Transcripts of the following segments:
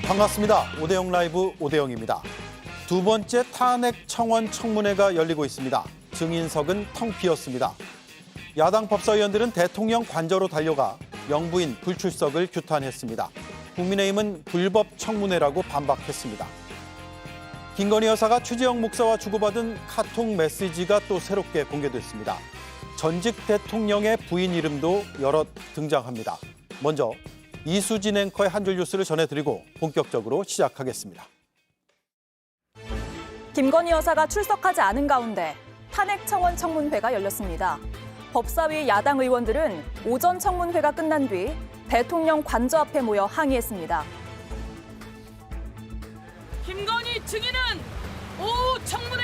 반갑습니다. 오대영 라이브 오대영입니다. 두 번째 탄핵 청원 청문회가 열리고 있습니다. 증인석은 텅 비었습니다. 야당 법사위원들은 대통령 관저로 달려가 영부인 불출석을 규탄했습니다. 국민의힘은 불법 청문회라고 반박했습니다. 김건희 여사가 최재형 목사와 주고받은 카톡 메시지가 또 새롭게 공개됐습니다. 전직 대통령의 부인 이름도 여럿 등장합니다. 먼저 이수진 앵커의 한 줄 뉴스를 전해드리고 본격적으로 시작하겠습니다. 김건희 여사가 출석하지 않은 가운데 탄핵 청원 청문회가 열렸습니다. 법사위 야당 의원들은 오전 청문회가 끝난 뒤 대통령 관저 앞에 모여 항의했습니다. 김건희 증인은 오후 청문회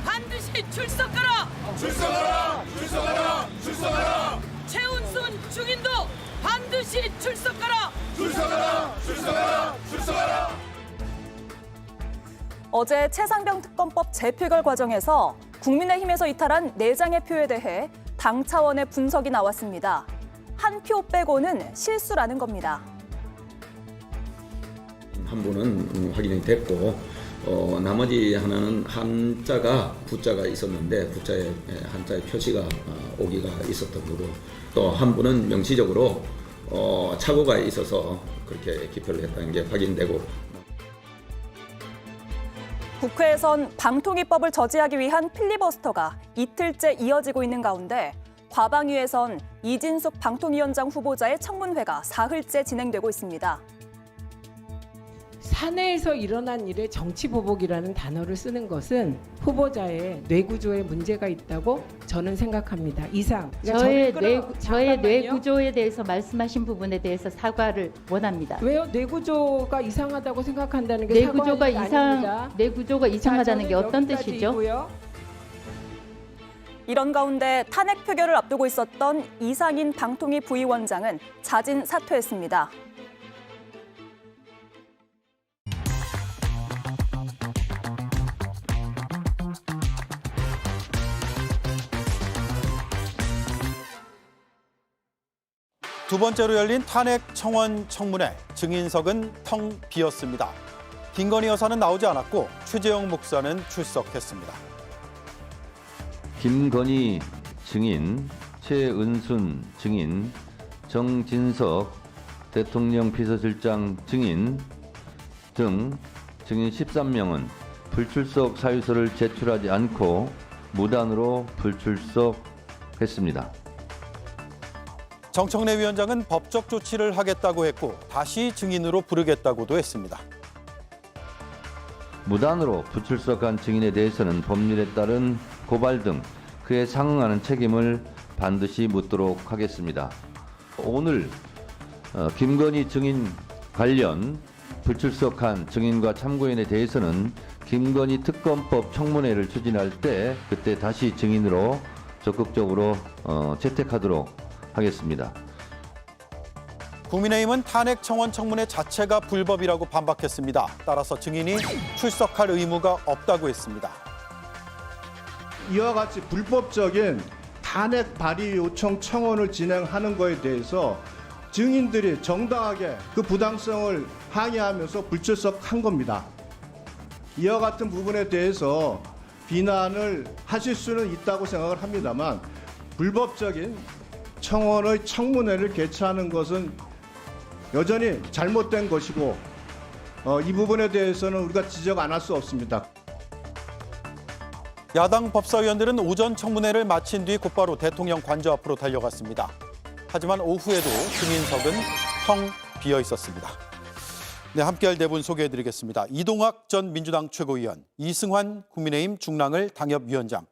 반드시 출석하라! 출석하라! 출석하라! 출석하라! 최은순 증인도 반드시 출석하라! 출석하라! 출석하라! 출석하라! 어제 최상병 특검법 재표결 과정에서 국민의힘에서 이탈한 4장의 표에 대해 당 차원의 분석이 나왔습니다. 한 표 빼고는 실수라는 겁니다. 한 분은 확인이 됐고 나머지 하나는 한자가 부자가 있었는데 부자에 한자의 표시가 오기가 있었던 거고 또 한 분은 명시적으로 착오가 있어서 그렇게 기표를 했다는 게 확인되고 국회에선 방통위법을 저지하기 위한 필리버스터가 이틀째 이어지고 있는 가운데 과방위에선 이진숙 방통위원장 후보자의 청문회가 사흘째 진행되고 있습니다. 사내에서 일어난 일에 정치보복이라는 단어를 쓰는 것은 후보자의 뇌구조에 문제가 있다고 저는 생각합니다. 이상. 저의 뇌구조에 대해서 말씀하신 부분에 대해서 사과를 원합니다. 왜요? 뇌구조가 이상하다고 생각한다는 게 사과할 게 아닙니다. 뇌구조가 이상하다는 게 어떤 뜻이죠? 이런 가운데 탄핵 표결을 앞두고 있었던 이상인 방통위 부위원장은 자진 사퇴했습니다. 두 번째로 열린 탄핵 청원 청문회, 증인석은 텅 비었습니다. 김건희 여사는 나오지 않았고 최재형 목사는 출석했습니다. 김건희 증인, 최은순 증인, 정진석 대통령 비서실장 증인 등 증인 13명은 불출석 사유서를 제출하지 않고 무단으로 불출석했습니다. 정청래 위원장은 법적 조치를 하겠다고 했고 다시 증인으로 부르겠다고도 했습니다. 무단으로 불출석한 증인에 대해서는 법률에 따른 고발 등 그에 상응하는 책임을 반드시 묻도록 하겠습니다. 오늘 김건희 증인 관련 불출석한 증인과 참고인에 대해서는 김건희 특검법 청문회를 추진할 때 그때 다시 증인으로 적극적으로 채택하도록 하겠습니다. 국민의힘은 탄핵 청원 청문회 자체가 불법이라고 반박했습니다. 따라서 증인이 출석할 의무가 없다고 했습니다. 이와 같이 불법적인 탄핵 발의 요청 청원을 진행하는 것에 대해서 증인들이 정당하게 그 부당성을 항의하면서 불출석한 겁니다. 이와 같은 부분에 대해서 비난을 하실 수는 있다고 생각을 합니다만 불법적인 청원의 청문회를 개최하는 것은 여전히 잘못된 것이고 이 부분에 대해서는 우리가 지적 안 할 수 없습니다. 야당 법사위원들은 오전 청문회를 마친 뒤 곧바로 대통령 관저 앞으로 달려갔습니다. 하지만 오후에도 증인석은 텅 비어 있었습니다. 네, 함께할 네 분 소개해드리겠습니다. 이동학 전 민주당 최고위원, 이승환 국민의힘 중랑을 당협위원장,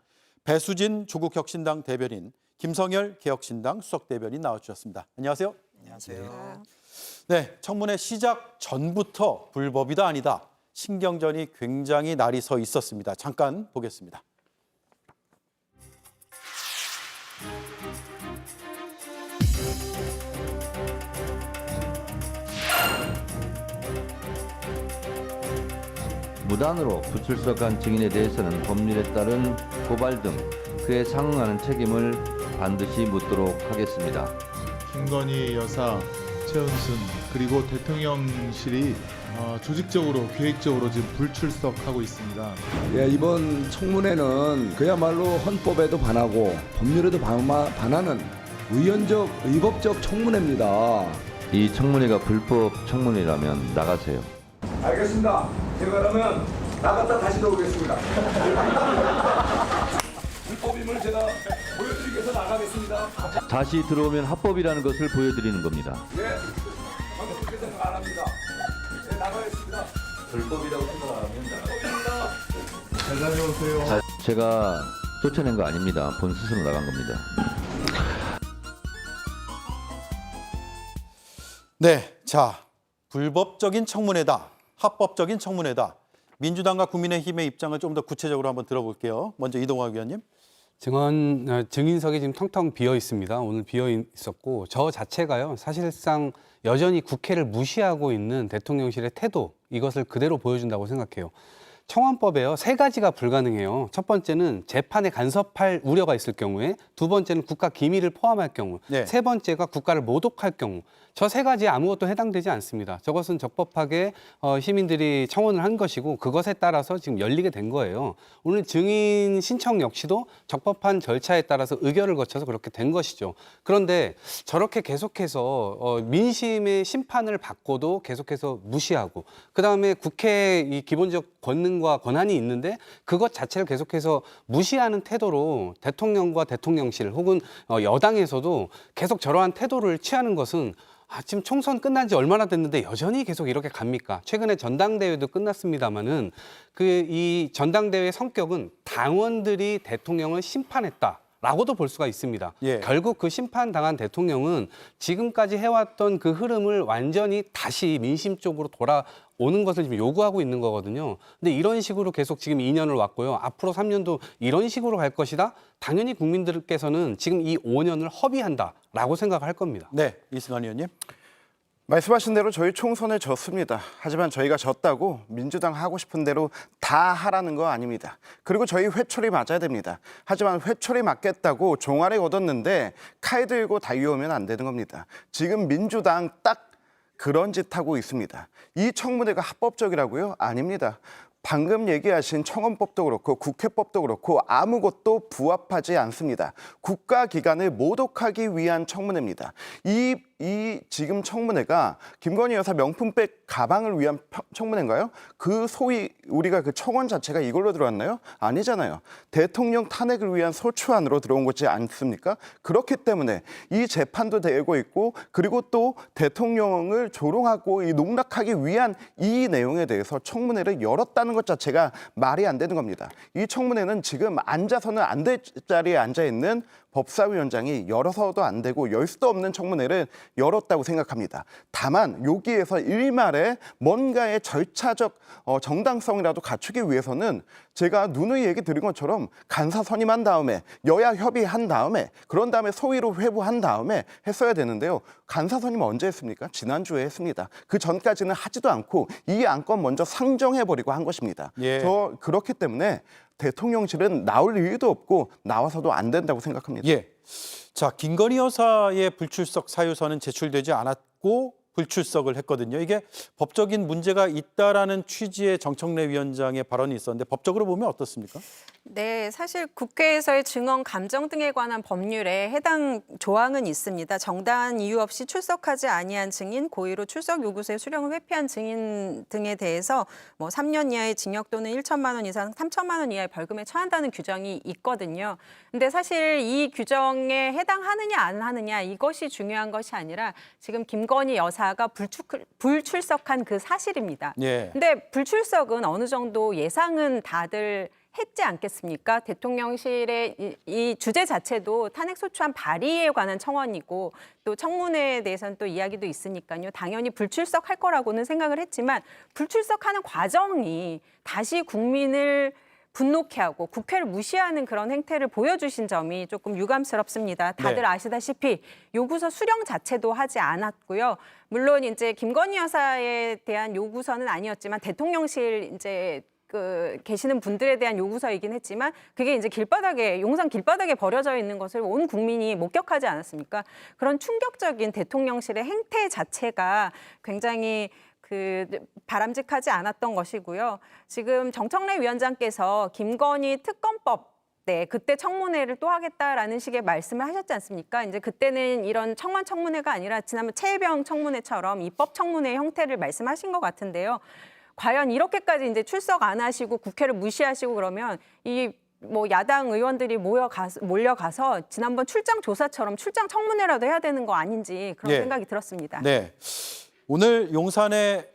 배수진 조국혁신당 대변인, 김성열 개혁신당 수석대변인 나와주셨습니다. 안녕하세요. 안녕하세요. 네, 청문회 시작 전부터 불법이다 아니다. 신경전이 굉장히 날이 서 있었습니다. 잠깐 보겠습니다. 무단으로 불출석한 증인에 대해서는 법률에 따른 고발 등 그에 상응하는 책임을 반드시 묻도록 하겠습니다. 김건희 여사, 최은순 그리고 대통령실이 조직적으로 계획적으로 지금 불출석하고 있습니다. 예, 이번 청문회는 그야말로 헌법에도 반하고 법률에도 반하는 의원적, 의법적 청문회입니다. 이 청문회가 불법 청문회라면 나가세요. 알겠습니다. 제가 그러면 나갔다 다시 들어오겠습니다. 불법임을 제가 보여드리기 위해서 나가겠습니다. 다시 들어오면 합법이라는 것을 보여드리는 겁니다. 네, 방송국에서 안 합니다. 네, 나가겠습니다. 불법이라고 생각 안 합니다. 잘 다녀오세요. 제가 쫓아낸 거 아닙니다. 본 스스로 나간 겁니다. 네, 자, 불법적인 청문회다, 합법적인 청문회다. 민주당과 국민의힘의 입장을 좀 더 구체적으로 한번 들어볼게요. 먼저 이동학 의원님. 증인석이 지금 텅텅 비어 있습니다. 오늘 비어 있었고 저 자체가요. 사실상 여전히 국회를 무시하고 있는 대통령실의 태도, 이것을 그대로 보여준다고 생각해요. 청원법에요, 3가지가 불가능해요. 첫 번째는 재판에 간섭할 우려가 있을 경우에, 두 번째는 국가 기밀을 포함할 경우, 네. 세 번째가 국가를 모독할 경우. 저 3가지에 아무것도 해당되지 않습니다. 저것은 적법하게 시민들이 청원을 한 것이고 그것에 따라서 지금 열리게 된 거예요. 오늘 증인 신청 역시도 적법한 절차에 따라서 의결을 거쳐서 그렇게 된 것이죠. 그런데 저렇게 계속해서 민심의 심판을 받고도 계속해서 무시하고, 그다음에 국회의 이 기본적 권능과 권한이 있는데 그것 자체를 계속해서 무시하는 태도로 대통령과 대통령실 혹은 여당에서도 계속 저러한 태도를 취하는 것은 지금 총선 끝난 지 얼마나 됐는데 여전히 계속 이렇게 갑니까? 최근에 전당대회도 끝났습니다마는 이 전당대회의 성격은 당원들이 대통령을 심판했다라고도 볼 수가 있습니다. 예. 결국 그 심판당한 대통령은 지금까지 해왔던 그 흐름을 완전히 다시 민심 쪽으로 돌아오는 것을 지금 요구하고 있는 거거든요. 근데 이런 식으로 계속 지금 2년을 왔고요. 앞으로 3년도 이런 식으로 갈 것이다? 당연히 국민들께서는 지금 이 5년을 허비한다라고 생각할 겁니다. 네, 이승환 의원님. 말씀하신 대로 저희 총선에 졌습니다. 하지만 저희가 졌다고 민주당 하고 싶은 대로 다 하라는 거 아닙니다. 그리고 저희 회초리 맞아야 됩니다. 하지만 회초리 맞겠다고 종아리 얻었는데 칼 들고 달려오면 안 되는 겁니다. 지금 민주당 딱 그런 짓 하고 있습니다. 이 청문회가 합법적이라고요? 아닙니다. 방금 얘기하신 청원법도 그렇고 국회법도 그렇고 아무것도 부합하지 않습니다. 국가기관을 모독하기 위한 청문회입니다. 이 지금 청문회가 김건희 여사 명품백 가방을 위한 청문회인가요? 그 소위 우리가 그 청원 자체가 이걸로 들어왔나요? 아니잖아요. 대통령 탄핵을 위한 소추안으로 들어온 거지 않습니까? 그렇기 때문에 이 재판도 되고 있고, 그리고 또 대통령을 조롱하고 농락하기 위한 이 내용에 대해서 청문회를 열었다는 것 자체가 말이 안 되는 겁니다. 이 청문회는 지금 앉아서는 안 될 자리에 앉아 있는 법사위원장이 열어서도 안 되고 열 수도 없는 청문회를 열었다고 생각합니다. 다만 여기에서 일말의 뭔가의 절차적 정당성이라도 갖추기 위해서는 제가 누누이 얘기 드린 것처럼 간사 선임한 다음에 여야 협의한 다음에 그런 다음에 소위로 회부한 다음에 했어야 되는데요. 간사 선임 언제 했습니까? 지난주에 했습니다. 그 전까지는 하지도 않고 이 안건 먼저 상정해버리고 한 것입니다. 예. 그렇기 때문에 대통령실은 나올 이유도 없고 나와서도 안 된다고 생각합니다. 예. 자, 김건희 여사의 불출석 사유서는 제출되지 않았고 불출석을 했거든요. 이게 법적인 문제가 있다라는 취지의 정청래 위원장의 발언이 있었는데 법적으로 보면 어떻습니까? 네, 사실 국회에서의 증언 감정 등에 관한 법률에 해당 조항은 있습니다. 정당한 이유 없이 출석하지 아니한 증인, 고의로 출석 요구서의 수령을 회피한 증인 등에 대해서 3년 이하의 징역 또는 1천만 원 이상 3천만 원 이하의 벌금에 처한다는 규정이 있거든요. 근데 사실 이 규정에 해당하느냐 안 하느냐 이것이 중요한 것이 아니라 지금 김건희 여사가 불출석한 그 사실입니다. 예. 근데 불출석은 어느 정도 예상은 다들 했지 않겠습니까? 대통령실의 이 주제 자체도 탄핵소추안 발의에 관한 청원이고 또 청문회에 대해서는 또 이야기도 있으니까요. 당연히 불출석할 거라고는 생각을 했지만 불출석하는 과정이 다시 국민을 분노케 하고 국회를 무시하는 그런 행태를 보여주신 점이 조금 유감스럽습니다. 다들 아시다시피 요구서 수령 자체도 하지 않았고요. 물론 이제 김건희 여사에 대한 요구서는 아니었지만 대통령실 이제 계시는 분들에 대한 요구서이긴 했지만 그게 이제 용산 길바닥에 버려져 있는 것을 온 국민이 목격하지 않았습니까? 그런 충격적인 대통령실의 행태 자체가 굉장히 바람직하지 않았던 것이고요. 지금 정청래 위원장께서 김건희 특검법 그때 청문회를 또 하겠다라는 식의 말씀을 하셨지 않습니까? 이제 그때는 이런 청문회가 아니라 지난번 최혜병 청문회처럼 입법 청문회 형태를 말씀하신 것 같은데요. 과연 이렇게까지 이제 출석 안 하시고 국회를 무시하시고 그러면 야당 의원들이 몰려가서 지난번 출장 조사처럼 출장 청문회라도 해야 되는 거 아닌지 그런 생각이 들었습니다. 네. 오늘 용산에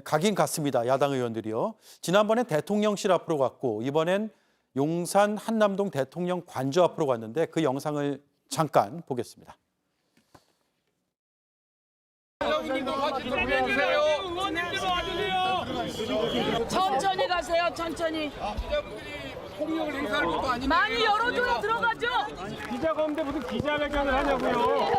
가긴 갔습니다. 야당 의원들이요. 지난번엔 대통령실 앞으로 갔고 이번엔 용산 한남동 대통령 관저 앞으로 갔는데 그 영상을 잠깐 보겠습니다. 천천히 가세요. 천천히. 폭력을 행사할 것도 아닌데 많이 열어줘야 들어가죠. 기자가 없는데 무슨 기자회견을 하냐고요.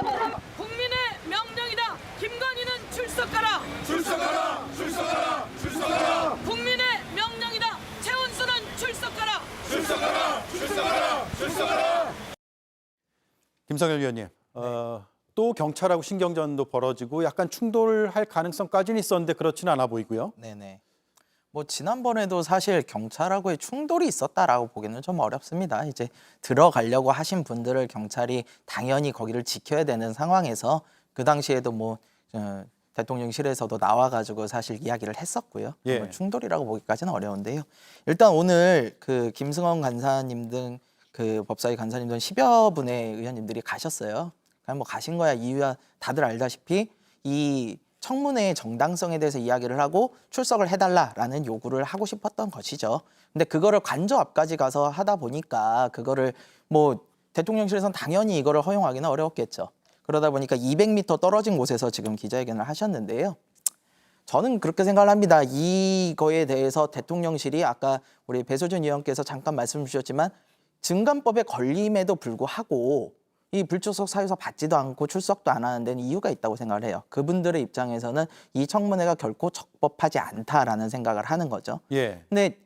국민의 명령이다. 김건희는 출석하라. 출석하라! 출석하라! 출석하라! 국민의 명령이다. 최은수는 출석하라. 출석하라! 출석하라! 출석하라! 김성열 위원님, 또 경찰하고 신경전도 벌어지고 약간 충돌할 가능성까지는 있었는데 그렇지는 않아 보이고요. 네네. 지난번에도 사실 경찰하고의 충돌이 있었다라고 보기는 좀 어렵습니다. 이제 들어가려고 하신 분들을 경찰이 당연히 거기를 지켜야 되는 상황에서 그 당시에도 대통령실에서도 나와가지고 사실 이야기를 했었고요. 예. 충돌이라고 보기까지는 어려운데요. 일단 오늘 그 김승원 간사님 등 그 법사위 간사님 등 10여 분의 의원님들이 가셨어요. 그냥 가신 거야 이유야 다들 알다시피 이 청문회의 정당성에 대해서 이야기를 하고 출석을 해달라라는 요구를 하고 싶었던 것이죠. 근데 그거를 관저 앞까지 가서 하다 보니까 그거를 대통령실에서는 당연히 이거를 허용하기는 어려웠겠죠. 그러다 보니까 200m 떨어진 곳에서 지금 기자회견을 하셨는데요. 저는 그렇게 생각을 합니다. 이거에 대해서 대통령실이 아까 우리 배소준 의원께서 잠깐 말씀 주셨지만 증감법에 걸림에도 불구하고 이 불출석 사유서 받지도 않고 출석도 안 하는 데는 이유가 있다고 생각을 해요. 그분들의 입장에서는 이 청문회가 결코 적법하지 않다라는 생각을 하는 거죠. 예. 근데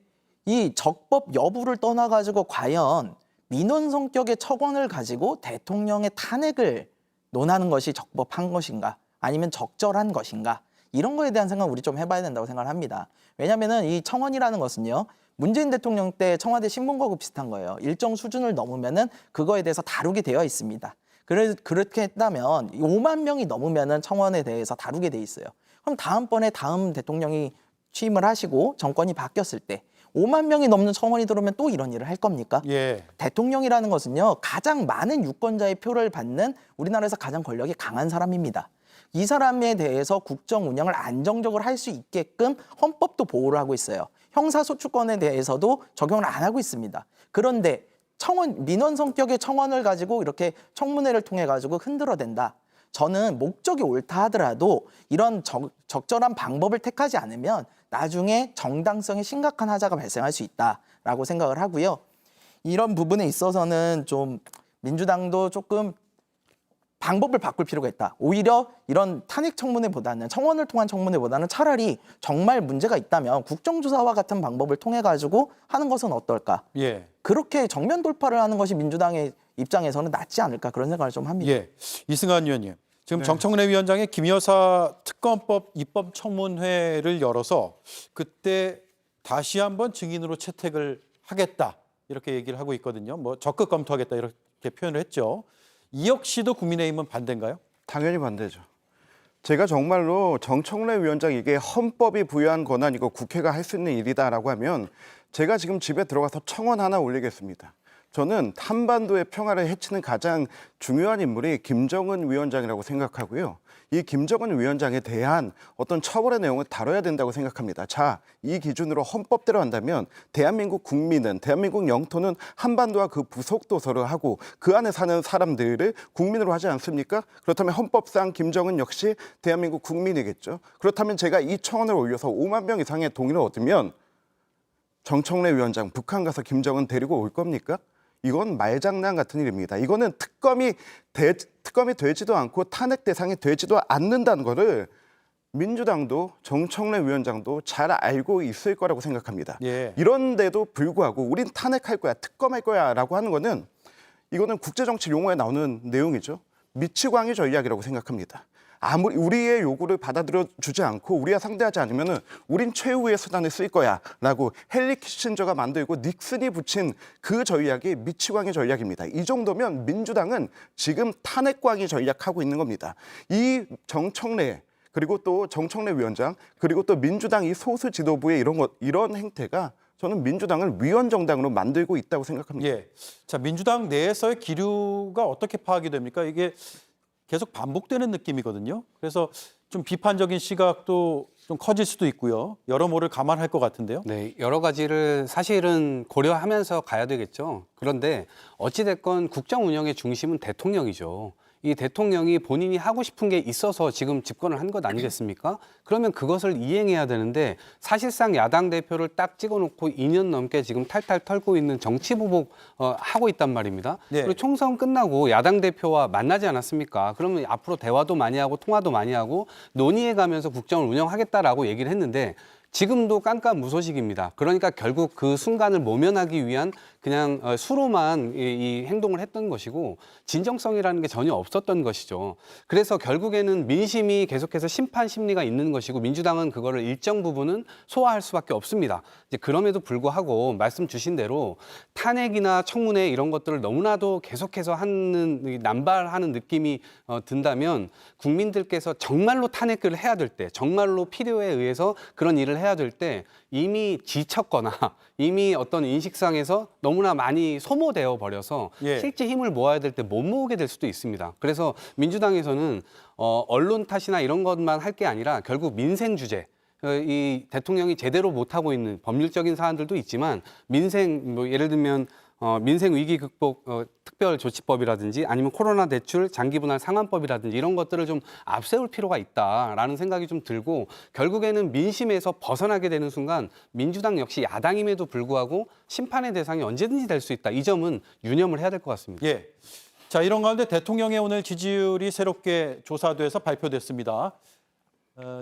이 적법 여부를 떠나가지고 과연 민원 성격의 처권을 가지고 대통령의 탄핵을 논하는 것이 적법한 것인가 아니면 적절한 것인가 이런 거에 대한 생각을 우리 좀 해봐야 된다고 생각을 합니다. 왜냐하면 이 청원이라는 것은요. 문재인 대통령 때 청와대 신문거국 비슷한 거예요. 일정 수준을 넘으면은 그거에 대해서 다루게 되어 있습니다. 그렇게 했다면 5만 명이 넘으면은 청원에 대해서 다루게 돼 있어요. 그럼 다음번에 다음 대통령이 취임을 하시고 정권이 바뀌었을 때 5만 명이 넘는 청원이 들어오면 또 이런 일을 할 겁니까? 예. 대통령이라는 것은요. 가장 많은 유권자의 표를 받는 우리나라에서 가장 권력이 강한 사람입니다. 이 사람에 대해서 국정 운영을 안정적으로 할 수 있게끔 헌법도 보호를 하고 있어요. 형사소추권에 대해서도 적용을 안 하고 있습니다. 그런데 민원 성격의 청원을 가지고 이렇게 청문회를 통해 가지고 흔들어댄다. 저는 목적이 옳다 하더라도 이런 적절한 방법을 택하지 않으면 나중에 정당성에 심각한 하자가 발생할 수 있다라고 생각을 하고요. 이런 부분에 있어서는 좀 민주당도 조금 방법을 바꿀 필요가 있다. 오히려 이런 탄핵 청문회보다는 청원을 통한 청문회보다는 차라리 정말 문제가 있다면 국정조사와 같은 방법을 통해 가지고 하는 것은 어떨까? 예. 그렇게 정면 돌파를 하는 것이 민주당의 입장에서는 낫지 않을까 그런 생각을 좀 합니다. 예. 이승환 위원님, 지금 정청래 위원장이 김 여사 특검법 입법 청문회를 열어서 그때 다시 한번 증인으로 채택을 하겠다 이렇게 얘기를 하고 있거든요. 적극 검토하겠다 이렇게 표현을 했죠. 이 역시도 국민의힘은 반대인가요? 당연히 반대죠. 제가 정말로 정청래 위원장 이게 헌법이 부여한 권한이고 국회가 할 수 있는 일이다라고 하면 제가 지금 집에 들어가서 청원 하나 올리겠습니다. 저는 한반도의 평화를 해치는 가장 중요한 인물이 김정은 위원장이라고 생각하고요. 이 김정은 위원장에 대한 어떤 처벌의 내용을 다뤄야 된다고 생각합니다. 자, 이 기준으로 헌법대로 한다면 대한민국 국민은, 대한민국 영토는 한반도와 그 부속도서를 하고 그 안에 사는 사람들을 국민으로 하지 않습니까? 그렇다면 헌법상 김정은 역시 대한민국 국민이겠죠. 그렇다면 제가 이 청원을 올려서 5만 명 이상의 동의를 얻으면 정청래 위원장 북한 가서 김정은 데리고 올 겁니까? 이건 말장난 같은 일입니다. 이거는 특검이 되지도 않고 탄핵 대상이 되지도 않는다는 거를 민주당도 정청래 위원장도 잘 알고 있을 거라고 생각합니다. 예. 이런데도 불구하고 우린 탄핵할 거야, 특검할 거야 라고 하는 거는 이거는 국제정치 용어에 나오는 내용이죠. 미치광이 전략이라고 생각합니다. 아무리 우리의 요구를 받아들여 주지 않고 우리와 상대하지 않으면은 우린 최후의 수단을 쓸 거야라고 헨리 키신저가 만들고 닉슨이 붙인 그 전략이 미치광이 전략입니다. 이 정도면 민주당은 지금 탄핵광이 전략하고 있는 겁니다. 이 정청래 그리고 또 정청래 위원장 그리고 또 민주당 이 소수 지도부의 이런 행태가 저는 민주당을 위헌 정당으로 만들고 있다고 생각합니다. 예. 자, 민주당 내에서의 기류가 어떻게 파악이 됩니까? 이게 계속 반복되는 느낌이거든요. 그래서 좀 비판적인 시각도 좀 커질 수도 있고요. 여러모를 감안할 것 같은데요. 네, 여러 가지를 사실은 고려하면서 가야 되겠죠. 그런데 어찌됐건 국정 운영의 중심은 대통령이죠. 이 대통령이 본인이 하고 싶은 게 있어서 지금 집권을 한 것 아니겠습니까? 그러면 그것을 이행해야 되는데 사실상 야당 대표를 딱 찍어놓고 2년 넘게 지금 탈탈 털고 있는 정치보복 하고 있단 말입니다. 네. 그리고 총선 끝나고 야당 대표와 만나지 않았습니까? 그러면 앞으로 대화도 많이 하고 통화도 많이 하고 논의해가면서 국정을 운영하겠다라고 얘기를 했는데 지금도 깜깜무소식입니다. 그러니까 결국 그 순간을 모면하기 위한 그냥 수로만 이 행동을 했던 것이고 진정성이라는 게 전혀 없었던 것이죠. 그래서 결국에는 민심이 계속해서 심판 심리가 있는 것이고 민주당은 그거를 일정 부분은 소화할 수밖에 없습니다. 이제 그럼에도 불구하고 말씀 주신 대로 탄핵이나 청문회 이런 것들을 너무나도 계속해서 하는 남발하는 느낌이 든다면 국민들께서 정말로 탄핵을 해야 될 때, 정말로 필요에 의해서 그런 일을 해야 될 때 이미 지쳤거나 이미 어떤 인식상에서 너무나 많이 소모되어 버려서 예. 실제 힘을 모아야 될 때 못 모으게 될 수도 있습니다. 그래서 민주당에서는 언론 탓이나 이런 것만 할 게 아니라 결국 민생 주제, 이 대통령이 제대로 못하고 있는 법률적인 사안들도 있지만 민생, 뭐 예를 들면 민생 위기 극복 특별조치법이라든지 아니면 코로나 대출 장기 분할 상환법이라든지 이런 것들을 좀 앞세울 필요가 있다라는 생각이 좀 들고 결국에는 민심에서 벗어나게 되는 순간 민주당 역시 야당임에도 불구하고 심판의 대상이 언제든지 될 수 있다. 이 점은 유념을 해야 될 것 같습니다. 예. 자, 이런 가운데 대통령의 오늘 지지율이 새롭게 조사돼서 발표됐습니다.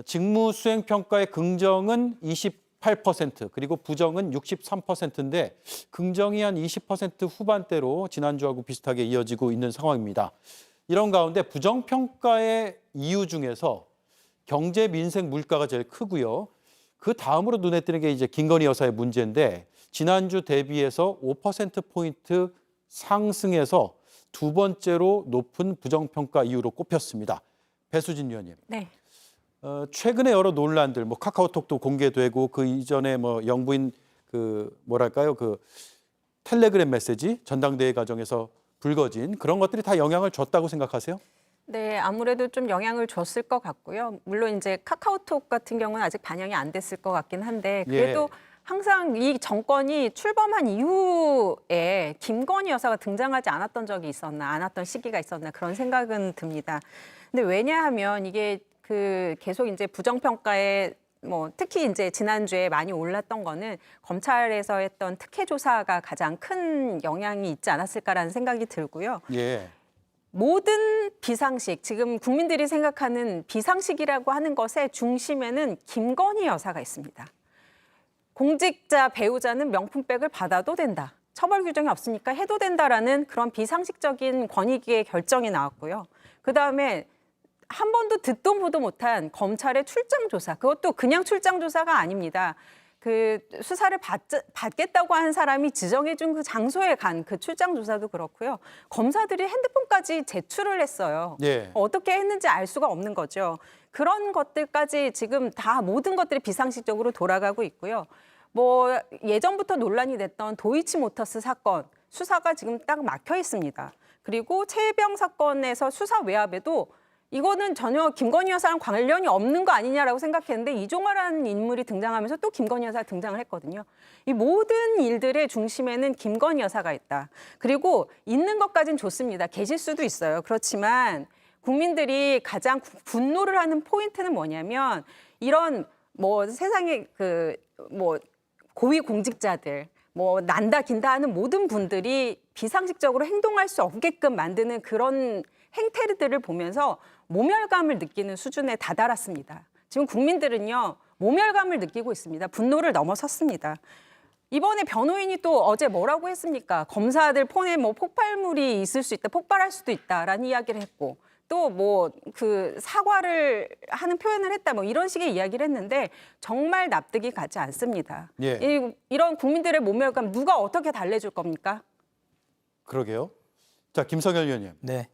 직무수행평가의 긍정은 28% 그리고 부정은 63%인데 긍정이 한 20% 후반대로 지난주하고 비슷하게 이어지고 있는 상황입니다. 이런 가운데 부정평가의 이유 중에서 경제, 민생, 물가가 제일 크고요. 그 다음으로 눈에 띄는 게 이제 김건희 여사의 문제인데 지난주 대비해서 5%포인트 상승해서 두 번째로 높은 부정평가 이유로 꼽혔습니다. 배수진 위원님. 네. 최근에 여러 논란들, 뭐 카카오톡도 공개되고 그 이전에 뭐 영부인 그 뭐랄까요, 그 텔레그램 메시지 전당대회 과정에서 불거진 그런 것들이 다 영향을 줬다고 생각하세요? 네, 아무래도 좀 영향을 줬을 것 같고요. 물론 이제 카카오톡 같은 경우는 아직 반영이 안 됐을 것 같긴 한데 그래도 항상 이 정권이 출범한 이후에 김건희 여사가 등장하지 않았던 적이 있었나, 않았던 시기가 있었나 그런 생각은 듭니다. 근데 왜냐하면 이게 계속 이제 부정평가에 뭐 특히 이제 지난주에 많이 올랐던 거는 검찰에서 했던 특혜 조사가 가장 큰 영향이 있지 않았을까라는 생각이 들고요. 예. 모든 비상식, 지금 국민들이 생각하는 비상식이라고 하는 것의 중심에는 김건희 여사가 있습니다. 공직자 배우자는 명품백을 받아도 된다. 처벌 규정이 없으니까 해도 된다라는 그런 비상식적인 권익위의 결정이 나왔고요. 그다음에 한 번도 듣도 보도 못한 검찰의 출장 조사, 그것도 그냥 출장 조사가 아닙니다. 그 수사를 받겠다고 한 사람이 지정해준 그 장소에 간 그 출장 조사도 그렇고요. 검사들이 핸드폰까지 제출을 했어요. 예. 어떻게 했는지 알 수가 없는 거죠. 그런 것들까지 지금 다 모든 것들이 비상식적으로 돌아가고 있고요. 뭐 예전부터 논란이 됐던 도이치모터스 사건 수사가 지금 딱 막혀 있습니다. 그리고 최혜병 사건에서 수사 외압에도 이거는 전혀 김건희 여사랑 관련이 없는 거 아니냐라고 생각했는데 이종화라는 인물이 등장하면서 또 김건희 여사가 등장을 했거든요. 이 모든 일들의 중심에는 김건희 여사가 있다. 그리고 있는 것까진 좋습니다. 계실 수도 있어요. 그렇지만 국민들이 가장 분노를 하는 포인트는 뭐냐면 이런 뭐 세상에 뭐 고위 공직자들 뭐 난다 긴다 하는 모든 분들이 비상식적으로 행동할 수 없게끔 만드는 그런 행태들을 보면서 모멸감을 느끼는 수준에 다다랐습니다. 지금 국민들은요, 모멸감을 느끼고 있습니다. 분노를 넘어섰습니다. 이번에 변호인이 또 어제 뭐라고 했습니까? 검사들 폰에 뭐 폭발물이 있을 수 있다, 폭발할 수도 있다라는 이야기를 했고 또 뭐 그 사과를 하는 표현을 했다 뭐 이런 식의 이야기를 했는데 정말 납득이 가지 않습니다. 예. 이런 국민들의 모멸감 누가 어떻게 달래줄 겁니까? 그러게요. 자, 김성열 의원님. 네.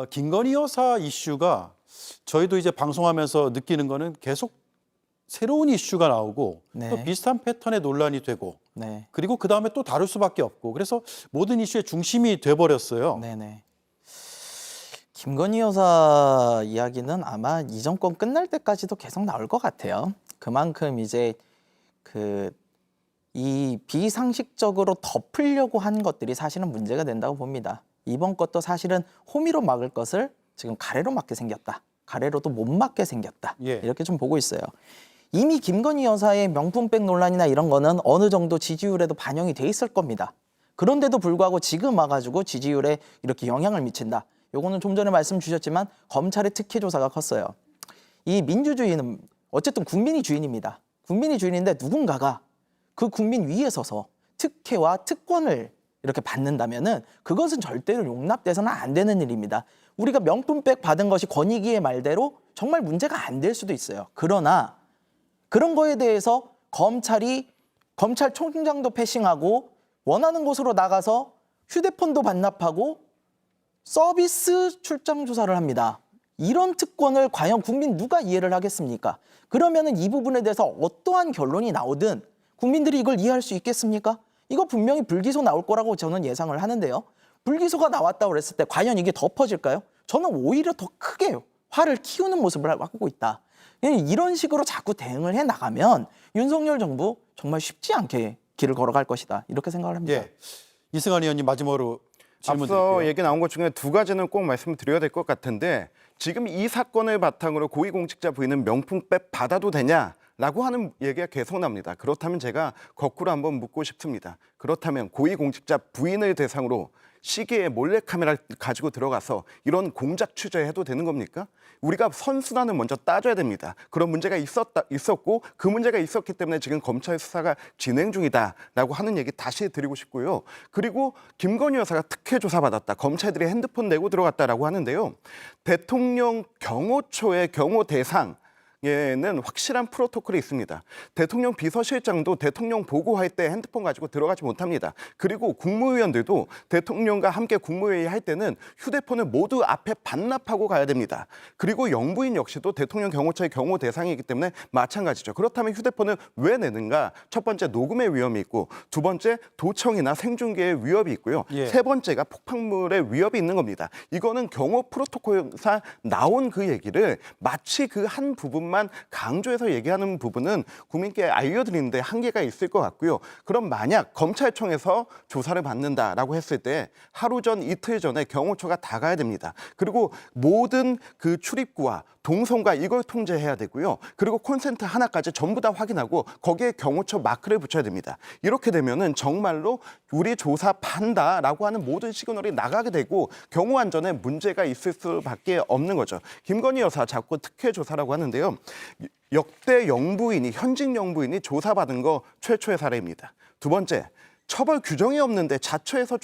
김건희 여사 이슈가 저희도 이제 방송하면서 느끼는 거는 계속 새로운 이슈가 나오고 네. 또 비슷한 패턴의 논란이 되고 네. 그리고 그 다음에 또 다룰 수밖에 없고 그래서 모든 이슈의 중심이 돼버렸어요. 네네. 김건희 여사 이야기는 아마 이 정권 끝날 때까지도 계속 나올 것 같아요. 그만큼 이제 이 비상식적으로 덮으려고 한 것들이 사실은 문제가 된다고 봅니다. 이번 것도 사실은 호미로 막을 것을 지금 가래로 막게 생겼다. 가래로도 못 막게 생겼다. 예. 이렇게 좀 보고 있어요. 이미 김건희 여사의 명품백 논란이나 이런 거는 어느 정도 지지율에도 반영이 돼 있을 겁니다. 그런데도 불구하고 지금 와가지고 지지율에 이렇게 영향을 미친다. 요거는 좀 전에 말씀 주셨지만 검찰의 특혜 조사가 컸어요. 이 민주주의는 어쨌든 국민이 주인입니다. 국민이 주인인데 누군가가 그 국민 위에 서서 특혜와 특권을 이렇게 받는다면은 그것은 절대로 용납돼서는 안 되는 일입니다. 우리가 명품백 받은 것이 권익위의 말대로 정말 문제가 안 될 수도 있어요. 그러나 그런 거에 대해서 검찰총장도 패싱하고 원하는 곳으로 나가서 휴대폰도 반납하고 서비스 출장 조사를 합니다. 이런 특권을 과연 국민 누가 이해를 하겠습니까? 그러면은 이 부분에 대해서 어떠한 결론이 나오든 국민들이 이걸 이해할 수 있겠습니까? 이거 분명히 불기소 나올 거라고 저는 예상을 하는데요. 불기소가 나왔다고 그랬을 때 과연 이게 덮어질까요? 저는 오히려 더 크게 화를 키우는 모습을 하고 있다. 이런 식으로 자꾸 대응을 해 나가면 윤석열 정부 정말 쉽지 않게 길을 걸어갈 것이다. 이렇게 생각을 합니다. 예. 이승환 의원님 마지막으로 질문 앞서 드릴게요. 얘기 나온 것 중에 두 가지는 꼭 말씀드려야 될 것 같은데 지금 이 사건을 바탕으로 고위공직자 부인은 명품백 받아도 되냐라고 하는 얘기가 계속 납니다. 그렇다면 제가 거꾸로 한번 묻고 싶습니다. 그렇다면 고위공직자 부인을 대상으로 시계에 몰래카메라를 가지고 들어가서 이런 공작 취재해도 되는 겁니까? 우리가 선순환을 먼저 따져야 됩니다. 그런 문제가 있었고 그 문제가 있었기 때문에 지금 검찰 수사가 진행 중이다라고 하는 얘기 다시 드리고 싶고요. 그리고 김건희 여사가 특혜 조사받았다. 검찰들이 핸드폰 내고 들어갔다라고 하는데요. 대통령 경호처의 경호 대상 에는 확실한 프로토콜이 있습니다. 대통령 비서실장도 대통령 보고할 때 핸드폰 가지고 들어가지 못합니다. 그리고 국무위원들도 대통령과 함께 국무회의 할 때는 휴대폰을 모두 앞에 반납하고 가야 됩니다. 그리고 영부인 역시도 대통령 경호처의 경호 대상이기 때문에 마찬가지죠. 그렇다면 휴대폰을 왜 내는가? 첫 번째 녹음의 위험이 있고 두 번째 도청이나 생중계의 위협이 있고요. 예. 세 번째가 폭발물의 위협이 있는 겁니다. 이거는 경호 프로토콜상 나온 그 얘기를 마치 그 한 부분만 강조해서 얘기하는 부분은 국민께 알려드리는데 한계가 있을 것 같고요. 그럼 만약 검찰청에서 조사를 받는다라고 했을 때 하루 전, 이틀 전에 경호처가 다 가야 됩니다. 그리고 모든 그 출입구와 동선과 이걸 통제해야 되고요. 그리고 콘센트 하나까지 전부 다 확인하고 거기에 경호처 마크를 붙여야 됩니다. 이렇게 되면은 정말로 우리 조사한다라고 하는 모든 시그널이 나가게 되고 경호 안전에 문제가 있을 수밖에 없는 거죠. 김건희 여사 자꾸 특혜 조사라고 하는데요. 역대 영부인이 현직 영부인이 조사받은 거 최초의 사례입니다. 두 번째, 처벌 규정이 없는데 자처에서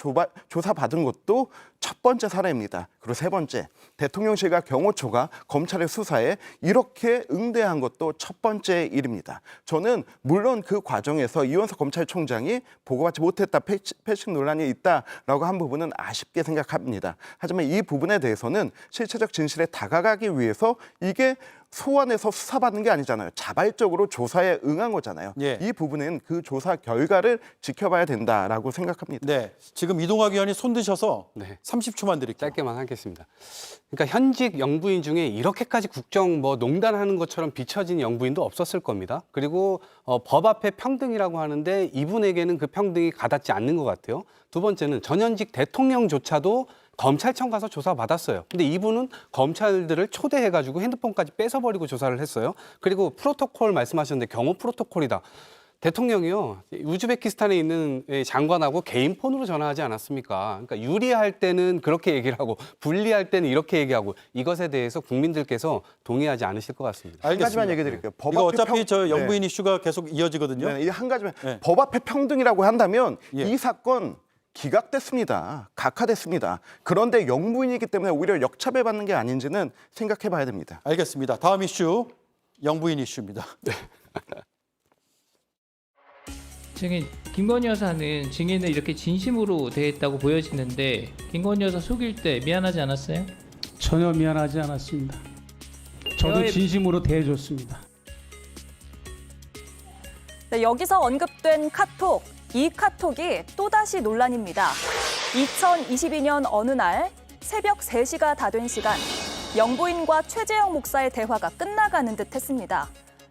조사받은 것도 첫 번째 사례입니다. 그리고 세 번째, 대통령실과 경호처가 검찰의 수사에 이렇게 응대한 것도 첫 번째 일입니다. 저는 물론 그 과정에서 이원석 검찰총장이 보고받지 못했다, 패싱 논란이 있다라고 한 부분은 아쉽게 생각합니다. 하지만 이 부분에 대해서는 실체적 진실에 다가가기 위해서 이게 소환해서 수사받는 게 아니잖아요. 자발적으로 조사에 응한 거잖아요. 예. 이 부분은 그 조사 결과를 지켜봐야 된다라고 생각합니다. 네, 지금 이동학 의원이 손 드셔서 네. 30초만 드릴게요. 짧게만 하겠습니다. 그러니까 현직 영부인 중에 이렇게까지 국정 농단하는 것처럼 비춰진 영부인도 없었을 겁니다. 그리고 법 앞에 평등이라고 하는데 이분에게는 그 평등이 가닿지 않는 것 같아요. 두 번째는 전현직 대통령조차도 검찰청 가서 조사받았어요. 근데 이분은 검찰들을 초대해가지고 핸드폰까지 뺏어버리고 조사를 했어요. 그리고 프로토콜 말씀하셨는데 경호 프로토콜이다. 대통령이요, 우즈베키스탄에 있는 장관하고 개인 폰으로 전화하지 않았습니까? 그러니까 유리할 때는 그렇게 얘기를 하고 불리할 때는 이렇게 얘기하고 이것에 대해서 국민들께서 동의하지 않으실 것 같습니다. 한 가지만 얘기 드릴게요. 법 이거 앞에 어차피 저 영부인 이슈가 계속 이어지거든요. 네, 이 한 가지만 네. 법 앞에 평등이라고 한다면 예. 이 사건 기각됐습니다. 각하됐습니다. 그런데 영부인이기 때문에 오히려 역차별받는 게 아닌지는 생각해 봐야 됩니다. 알겠습니다. 다음 이슈 영부인 이슈입니다. 증인 김건희 여사는 증인을 이렇게 진심으로 대했다고 보여지는데 김건희 여사 속일 때 미안하지 않았어요? 전혀 미안하지 않았습니다. 저도 대화의- 진심으로 대해줬습니다. 네, 여기서 언급된 카톡, 이 카톡이 또다시 논란입니다. 2022년 어느 날 새벽 3시가 다 된 시간, 영부인과 최재형 목사의 대화가 끝나가는 듯 했습니다.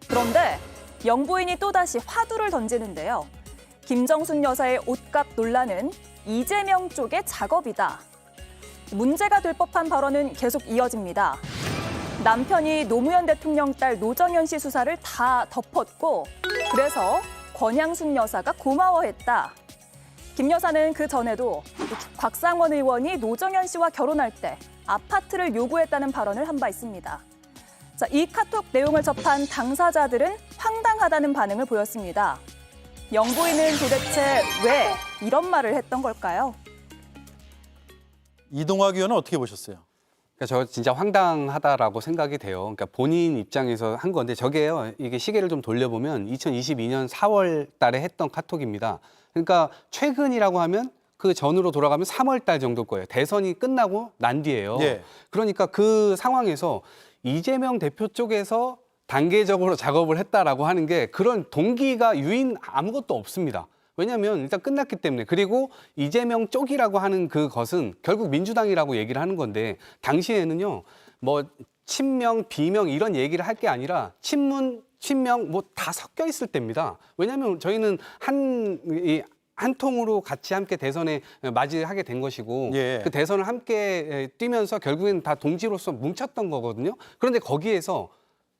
그런데 영부인이 또다시 화두를 던지는데요. 김정순 여사의 옷값 논란은 이재명 쪽의 작업이다. 문제가 될 법한 발언은 계속 이어집니다. 남편이 노무현 대통령 딸 노정현 씨 수사를 다 덮었고 그래서 권양순 여사가 고마워했다. 김 여사는 그 전에도 곽상원 의원이 노정현 씨와 결혼할 때 아파트를 요구했다는 발언을 한 바 있습니다. 자, 이 카톡 내용을 접한 당사자들은 황당하다는 반응을 보였습니다. 영부인은 도대체 왜 이런 말을 했던 걸까요? 이동학 의원은 어떻게 보셨어요? 그러니까 저 진짜 황당하다라고 생각이 돼요. 그러니까 본인 입장에서 한 건데 저게요. 이게 시계를 좀 돌려보면 2022년 4월 달에 했던 카톡입니다. 그러니까 최근이라고 하면 그 전으로 돌아가면 3월 달 정도 거예요. 대선이 끝나고 난 뒤에요. 예. 그러니까 그 상황에서 이재명 대표 쪽에서 단계적으로 작업을 했다라고 하는 게 그런 동기가 유인 아무것도 없습니다. 왜냐하면 일단 끝났기 때문에. 그리고 이재명 쪽이라고 하는 그것은 결국 민주당이라고 얘기를 하는 건데 당시에는요. 뭐 친명, 비명 이런 얘기를 할 게 아니라 친문, 친명 뭐 다 섞여 있을 때입니다. 왜냐하면 저희는 한 통으로 같이 함께 대선에 맞이하게 된 것이고 예. 그 대선을 함께 뛰면서 결국엔 다 동지로서 뭉쳤던 거거든요. 그런데 거기에서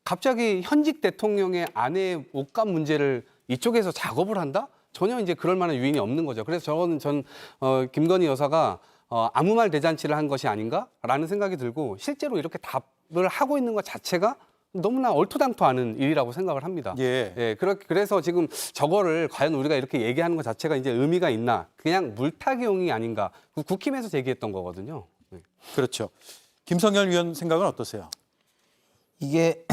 갑자기 현직 대통령의 아내의 옷값 문제를 이쪽에서 작업을 한다? 전혀 이제 그럴 만한 유인이 없는 거죠. 그래서 전 김건희 여사가 아무 말 대잔치를 한 것이 아닌가라는 생각이 들고 실제로 이렇게 답을 하고 있는 것 자체가 너무나 얼토당토 않은 일이라고 생각을 합니다. 예. 그래서 지금 저거를 과연 우리가 이렇게 얘기하는 것 자체가 이제 의미가 있나? 그냥 물타기용이 아닌가? 국힘에서 제기했던 거거든요. 네. 그렇죠. 김성열 위원 생각은 어떠세요? 이게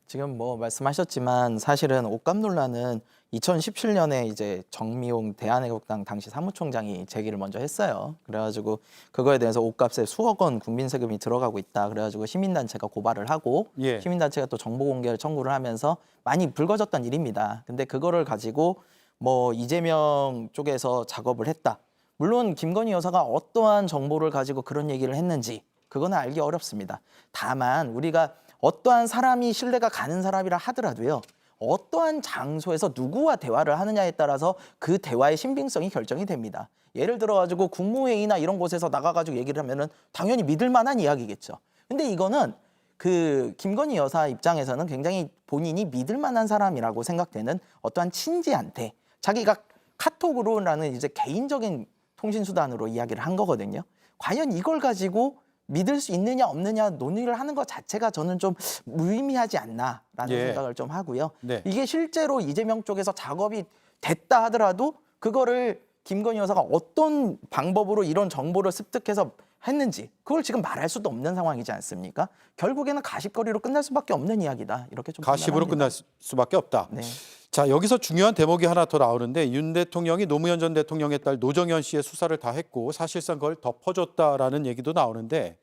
지금 뭐 말씀하셨지만 사실은 옷값 논란은 2017년에 이제 정미용 대한애국당 당시 사무총장이 제기를 먼저 했어요. 그래가지고 그거에 대해서 옷값에 수억 원 국민 세금이 들어가고 있다. 그래가지고 시민단체가 고발을 하고 예. 시민단체가 또 정보 공개를 청구를 하면서 많이 불거졌던 일입니다. 근데 그거를 가지고 뭐 이재명 쪽에서 작업을 했다. 물론 김건희 여사가 어떠한 정보를 가지고 그런 얘기를 했는지 그거는 알기 어렵습니다. 다만 우리가 어떠한 사람이 신뢰가 가는 사람이라 하더라도요. 어떠한 장소에서 누구와 대화를 하느냐에 따라서 그 대화의 신빙성이 결정이 됩니다. 예를 들어가지고 국무회의나 이런 곳에서 나가가지고 얘기를 하면은 당연히 믿을 만한 이야기겠죠. 근데 이거는 그 김건희 여사 입장에서는 굉장히 본인이 믿을 만한 사람이라고 생각되는 어떠한 친지한테 자기가 카톡으로라는 이제 개인적인 통신수단으로 이야기를 한 거거든요. 과연 이걸 가지고 믿을 수 있느냐 없느냐 논의를 하는 것 자체가 저는 좀 무의미하지 않나라는 예. 생각을 좀 하고요. 네. 이게 실제로 이재명 쪽에서 작업이 됐다 하더라도 그거를 김건희 여사가 어떤 방법으로 이런 정보를 습득해서 했는지 그걸 지금 말할 수도 없는 상황이지 않습니까? 결국에는 가십거리로 끝날 수밖에 없는 이야기다. 이렇게 좀 가십으로 판단합니다. 끝날 수밖에 없다. 네. 자, 여기서 중요한 대목이 하나 더 나오는데 윤 대통령이 노무현 전 대통령의 딸 노정현 씨의 수사를 다 했고 사실상 그걸 덮어줬다라는 얘기도 나오는데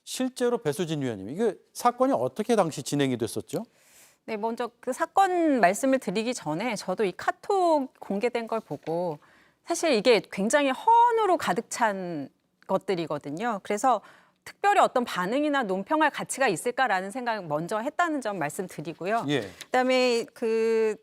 실제로 배수진 위원님, 이게 사건이 어떻게 당시 진행이 됐었죠? 네, 먼저 그 사건 말씀을 드리기 전에 저도 이 카톡 공개된 걸 보고 사실 이게 굉장히 허언으로 가득 찬 것들이거든요. 그래서 특별히 어떤 반응이나 논평할 가치가 있을까라는 생각을 먼저 했다는 점 말씀드리고요. 예. 그다음에 그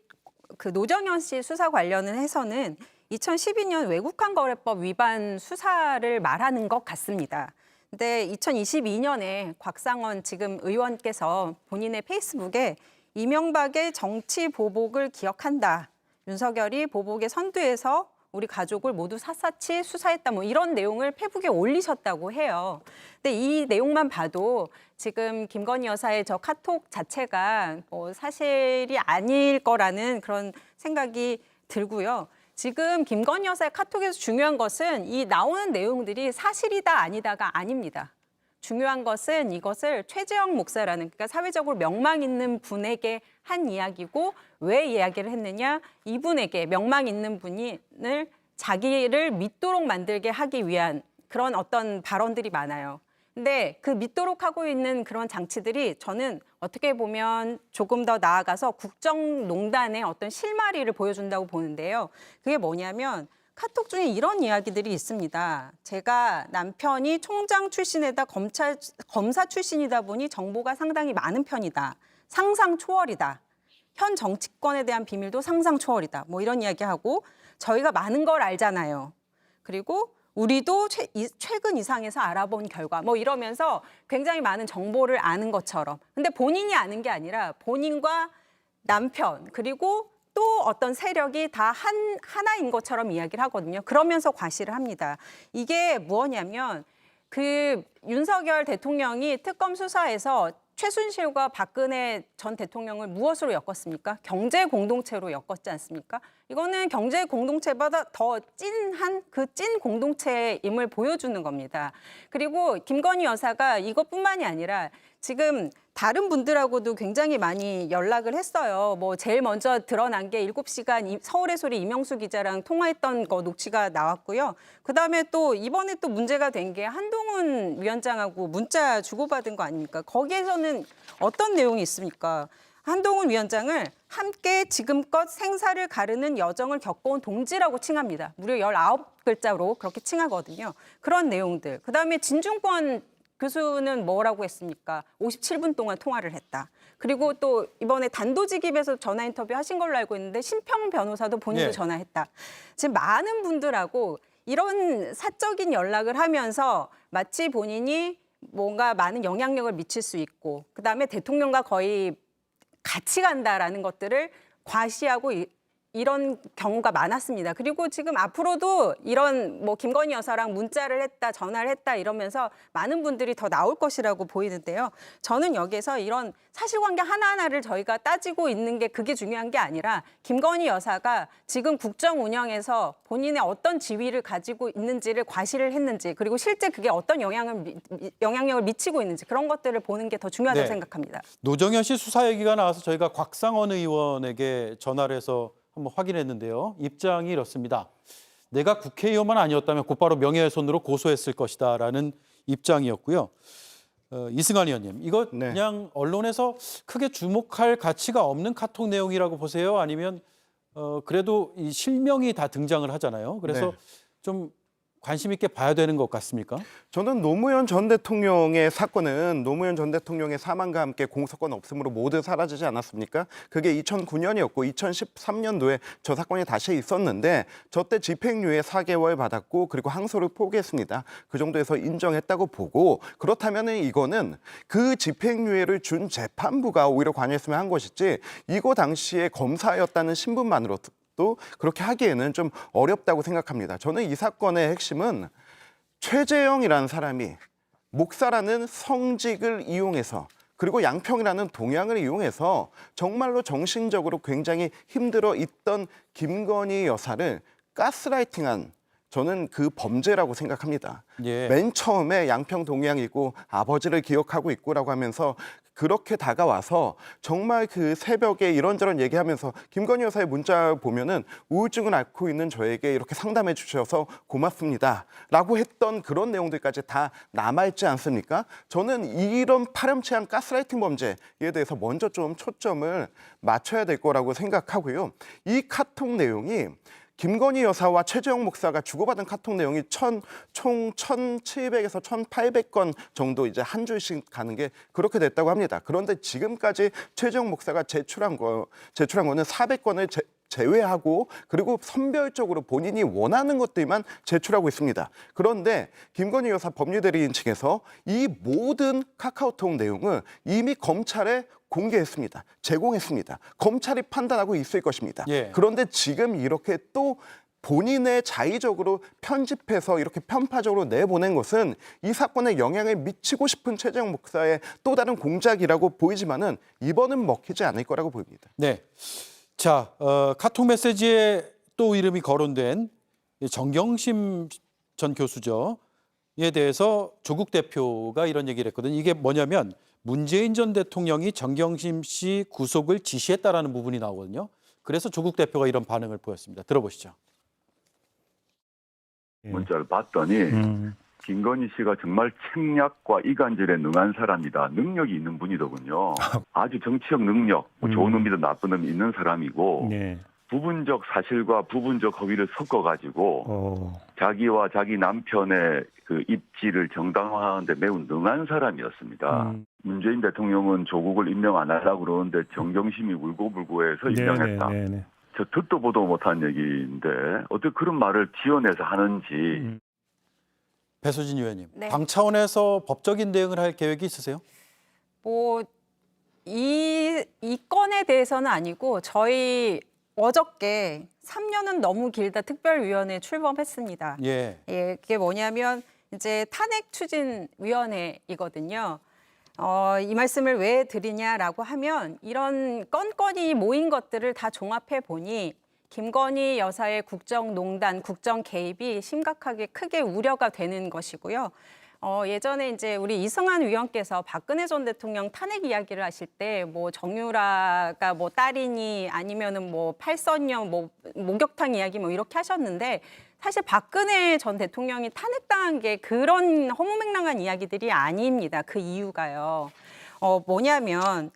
노정현 씨 수사 관련은 해서는 2012년 외국환거래법 위반 수사를 말하는 것 같습니다. 근데 2022년에 곽상원 지금 의원께서 본인의 페이스북에 이명박의 정치 보복을 기억한다. 윤석열이 보복에 선두에서 우리 가족을 모두 샅샅이 수사했다. 뭐 이런 내용을 페북에 올리셨다고 해요. 근데 이 내용만 봐도 지금 김건희 여사의 저 카톡 자체가 뭐 사실이 아닐 거라는 그런 생각이 들고요. 지금 김건희 여사의 카톡에서 중요한 것은 이 나오는 내용들이 사실이다 아니다가 아닙니다. 중요한 것은 이것을 최재형 목사라는, 그러니까 사회적으로 명망 있는 분에게 한 이야기고, 왜 이야기를 했느냐, 이분에게 명망 있는 분을 자기를 믿도록 만들게 하기 위한 그런 어떤 발언들이 많아요. 근데 그 믿도록 하고 있는 그런 장치들이 저는 어떻게 보면 조금 더 나아가서 국정농단의 어떤 실마리를 보여준다고 보는데요. 그게 뭐냐면 카톡 중에 이런 이야기들이 있습니다. 제가 남편이 총장 출신에다 검사 출신이다 보니 정보가 상당히 많은 편이다. 상상 초월이다. 현 정치권에 대한 비밀도 상상 초월이다. 뭐 이런 이야기하고, 저희가 많은 걸 알잖아요. 그리고 우리도 최근 이상에서 알아본 결과 뭐 이러면서 굉장히 많은 정보를 아는 것처럼. 근데 본인이 아는 게 아니라 본인과 남편 그리고 또 어떤 세력이 다 하나인 것처럼 이야기를 하거든요. 그러면서 과시를 합니다. 이게 뭐냐면 그 윤석열 대통령이 특검 수사에서 최순실과 박근혜 전 대통령을 무엇으로 엮었습니까? 경제 공동체로 엮었지 않습니까? 이거는 경제 공동체보다 더 찐한 그 찐 공동체임을 보여주는 겁니다. 그리고 김건희 여사가 이것뿐만이 아니라 지금 다른 분들하고도 굉장히 많이 연락을 했어요. 뭐 제일 먼저 드러난 게 7시간 서울의 소리 이명수 기자랑 통화했던 거 녹취가 나왔고요. 그다음에 또 이번에 또 문제가 된 게 한동훈 위원장하고 문자 주고받은 거 아닙니까? 거기에서는 어떤 내용이 있습니까? 한동훈 위원장을 함께 지금껏 생사를 가르는 여정을 겪어온 동지라고 칭합니다. 무려 19글자로 그렇게 칭하거든요. 그런 내용들. 그다음에 진중권 교수는 뭐라고 했습니까? 57분 동안 통화를 했다. 그리고 또 이번에 단도직입에서 전화 인터뷰 하신 걸로 알고 있는데 심평 변호사도 본인도 전화했다. 지금 많은 분들하고 이런 사적인 연락을 하면서 마치 본인이 뭔가 많은 영향력을 미칠 수 있고, 그다음에 대통령과 거의 같이 간다라는 것들을 과시하고 이런 경우가 많았습니다. 그리고 지금 앞으로도 이런 뭐 김건희 여사랑 문자를 했다, 전화를 했다 이러면서 많은 분들이 더 나올 것이라고 보이는데요. 저는 여기에서 이런 사실관계 하나하나를 저희가 따지고 있는 게 그게 중요한 게 아니라 김건희 여사가 지금 국정 운영에서 본인의 어떤 지위를 가지고 있는지를 과시를 했는지, 그리고 실제 그게 어떤 영향력을 미치고 있는지, 그런 것들을 보는 게 더 중요하다고 생각합니다. 노정현 씨 수사 얘기가 나와서 저희가 곽상원 의원에게 전화를 해서 한번 확인했는데요. 입장이 이렇습니다. 내가 국회의원만 아니었다면 곧바로 명예훼손으로 고소했을 것이다라는 입장이었고요. 이승환 의원님, 이거 그냥 언론에서 크게 주목할 가치가 없는 카톡 내용이라고 보세요? 아니면 그래도 이 실명이 다 등장을 하잖아요. 그래서 좀 관심 있게 봐야 되는 것 같습니까? 저는 노무현 전 대통령의 사건은 노무현 전 대통령의 사망과 함께 공소권 없음으로 모두 사라지지 않았습니까? 그게 2009년이었고 2013년도에 저 사건이 다시 있었는데 저때 집행유예 4개월 받았고 그리고 항소를 포기했습니다. 그 정도에서 인정했다고 보고, 그렇다면 이거는 그 집행유예를 준 재판부가 오히려 관여했으면 한 것이지, 이거 당시에 검사였다는 신분만으로 또 그렇게 하기에는 좀 어렵다고 생각합니다. 저는 이 사건의 핵심은 최재형이라는 사람이 목사라는 성직을 이용해서, 그리고 양평이라는 동향을 이용해서 정말로 정신적으로 굉장히 힘들어 있던 김건희 여사를 가스라이팅한, 저는 그 범죄라고 생각합니다. 맨 처음에 양평 동향이고 아버지를 기억하고 있고라고 하면서 그렇게 다가와서 정말 그 새벽에 이런저런 얘기하면서 김건희 여사의 문자 보면은 우울증을 앓고 있는 저에게 이렇게 상담해 주셔서 고맙습니다 라고 했던 그런 내용들까지 다 남아있지 않습니까? 저는 이런 파렴치한 가스라이팅 범죄에 대해서 먼저 좀 초점을 맞춰야 될 거라고 생각하고요. 이 카톡 내용이 김건희 여사와 최재형 목사가 주고받은 카톡 내용이 총 1,700에서 1,800건 정도 이제 한 줄씩 가는 게 그렇게 됐다고 합니다. 그런데 지금까지 최재형 목사가 제출한 거는 400건을 제외하고, 그리고 선별적으로 본인이 원하는 것들만 제출하고 있습니다. 그런데 김건희 여사 법률대리인 측에서 이 모든 카카오톡 내용을 이미 검찰에 공개했습니다. 제공했습니다. 검찰이 판단하고 있을 것입니다. 그런데 지금 이렇게 또 본인의 자의적으로 편집해서 이렇게 편파적으로 내보낸 것은 이 사건에 영향을 미치고 싶은 최재형 목사의 또 다른 공작이라고 보이지만은 이번은 먹히지 않을 거라고 보입니다. 네. 자, 카톡 메시지에 또 이름이 거론된 정경심 전 교수죠. 에 대해서 조국 대표가 이런 얘기를 했거든요. 이게 뭐냐면 문재인 전 대통령이 정경심 씨 구속을 지시했다라는 부분이 나오거든요. 그래서 조국 대표가 이런 반응을 보였습니다. 들어보시죠. 문자를 봤더니 김건희 씨가 정말 책략과 이간질에 능한 사람이다. 능력이 있는 분이더군요. 아주 정치적 능력, 뭐 좋은 의미든 나쁜 의미 있는 사람이고 부분적 사실과 부분적 허위를 섞어가지고 자기와 자기 남편의 그 입지를 정당화하는데 매우 능한 사람이었습니다. 문재인 대통령은 조국을 임명 안 하려고 그러는데 정경심이 울고불고해서 임명했다. 저 듣도 보도 못한 얘기인데 어떻게 그런 말을 지어내서 하는지. 배수진 의원님, 네. 당 차원에서 법적인 대응을 할 계획이 있으세요? 이 건에 대해서는 아니고 저희 어저께 3년은 너무 길다 특별위원회 출범했습니다. 예. 그게 뭐냐면 이제 탄핵추진위원회이거든요. 이 말씀을 왜 드리냐라고 하면 이런 건건이 모인 것들을 다 종합해 보니 김건희 여사의 국정농단, 국정 개입이 심각하게 크게 우려가 되는 것이고요. 예전에 이제 우리 이승환 위원께서 박근혜 전 대통령 탄핵 이야기를 하실 때 뭐 정유라가 뭐 딸이니 아니면은 뭐 팔선녀 뭐 목욕탕 이야기 뭐 이렇게 하셨는데 사실 박근혜 전 대통령이 탄핵당한 게 그런 허무맹랑한 이야기들이 아닙니다. 그 이유가요. 뭐냐면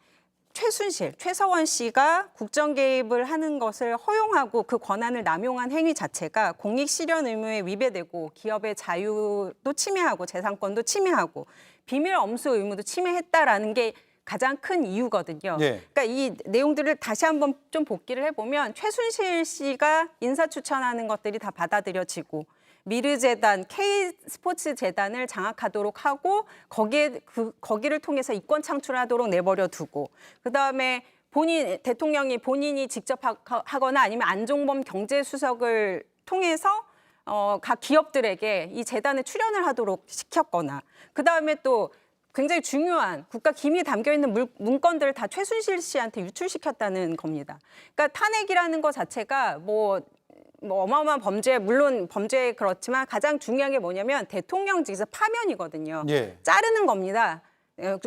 최순실, 최서원 씨가 국정 개입을 하는 것을 허용하고 그 권한을 남용한 행위 자체가 공익 실현 의무에 위배되고 기업의 자유도 침해하고 재산권도 침해하고 비밀 엄수 의무도 침해했다라는 게 가장 큰 이유거든요. 그러니까 이 내용들을 다시 한번 좀 복기를 해보면 최순실 씨가 인사 추천하는 것들이 다 받아들여지고 미르재단, K스포츠재단을 장악하도록 하고 거기를 통해서 이권 창출하도록 내버려 두고 그다음에 대통령이 본인이 직접 하거나 아니면 안종범 경제수석을 통해서 각 기업들에게 이 재단에 출연을 하도록 시켰거나 그다음에 또 굉장히 중요한 국가 기밀이 담겨 있는 문건들을 다 최순실 씨한테 유출시켰다는 겁니다. 그러니까 탄핵이라는 것 자체가 뭐 어마어마한 범죄, 물론 범죄 그렇지만 가장 중요한 게 뭐냐면 대통령직에서 파면이거든요. 자르는 겁니다.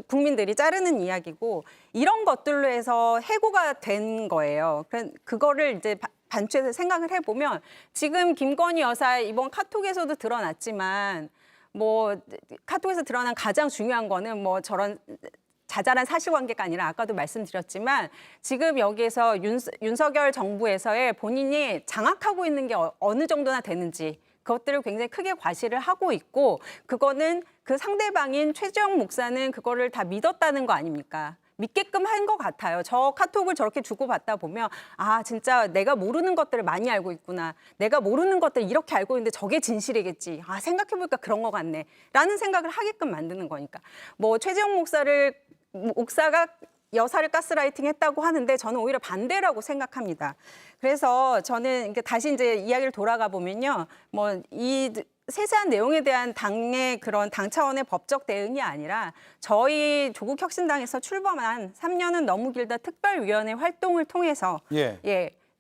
국민들이 자르는 이야기고 이런 것들로 해서 해고가 된 거예요. 그거를 이제 반추해서 생각을 해보면 지금 김건희 여사 이번 카톡에서도 드러났지만 뭐 카톡에서 드러난 가장 중요한 거는 뭐 저런 자잘한 사실관계가 아니라 아까도 말씀드렸지만 지금 여기에서 윤석열 정부에서의 본인이 장악하고 있는 게 어느 정도나 되는지 그것들을 굉장히 크게 과시를 하고 있고 그거는 그 상대방인 최재형 목사는 그거를 다 믿었다는 거 아닙니까? 믿게끔 한 것 같아요. 저 카톡을 저렇게 주고받다 보면 아 진짜 내가 모르는 것들을 많이 알고 있구나. 내가 모르는 것들 이렇게 알고 있는데 저게 진실이겠지. 아 생각해보니까 그런 것 같네. 라는 생각을 하게끔 만드는 거니까. 뭐 최재형 목사가 여사를 가스라이팅 했다고 하는데 저는 오히려 반대라고 생각합니다. 그래서 저는 다시 이제 이야기를 돌아가 보면요. 뭐 이 세세한 내용에 대한 당의 그런 당 차원의 법적 대응이 아니라 저희 조국혁신당에서 출범한 3년은 너무 길다 특별위원회 활동을 통해서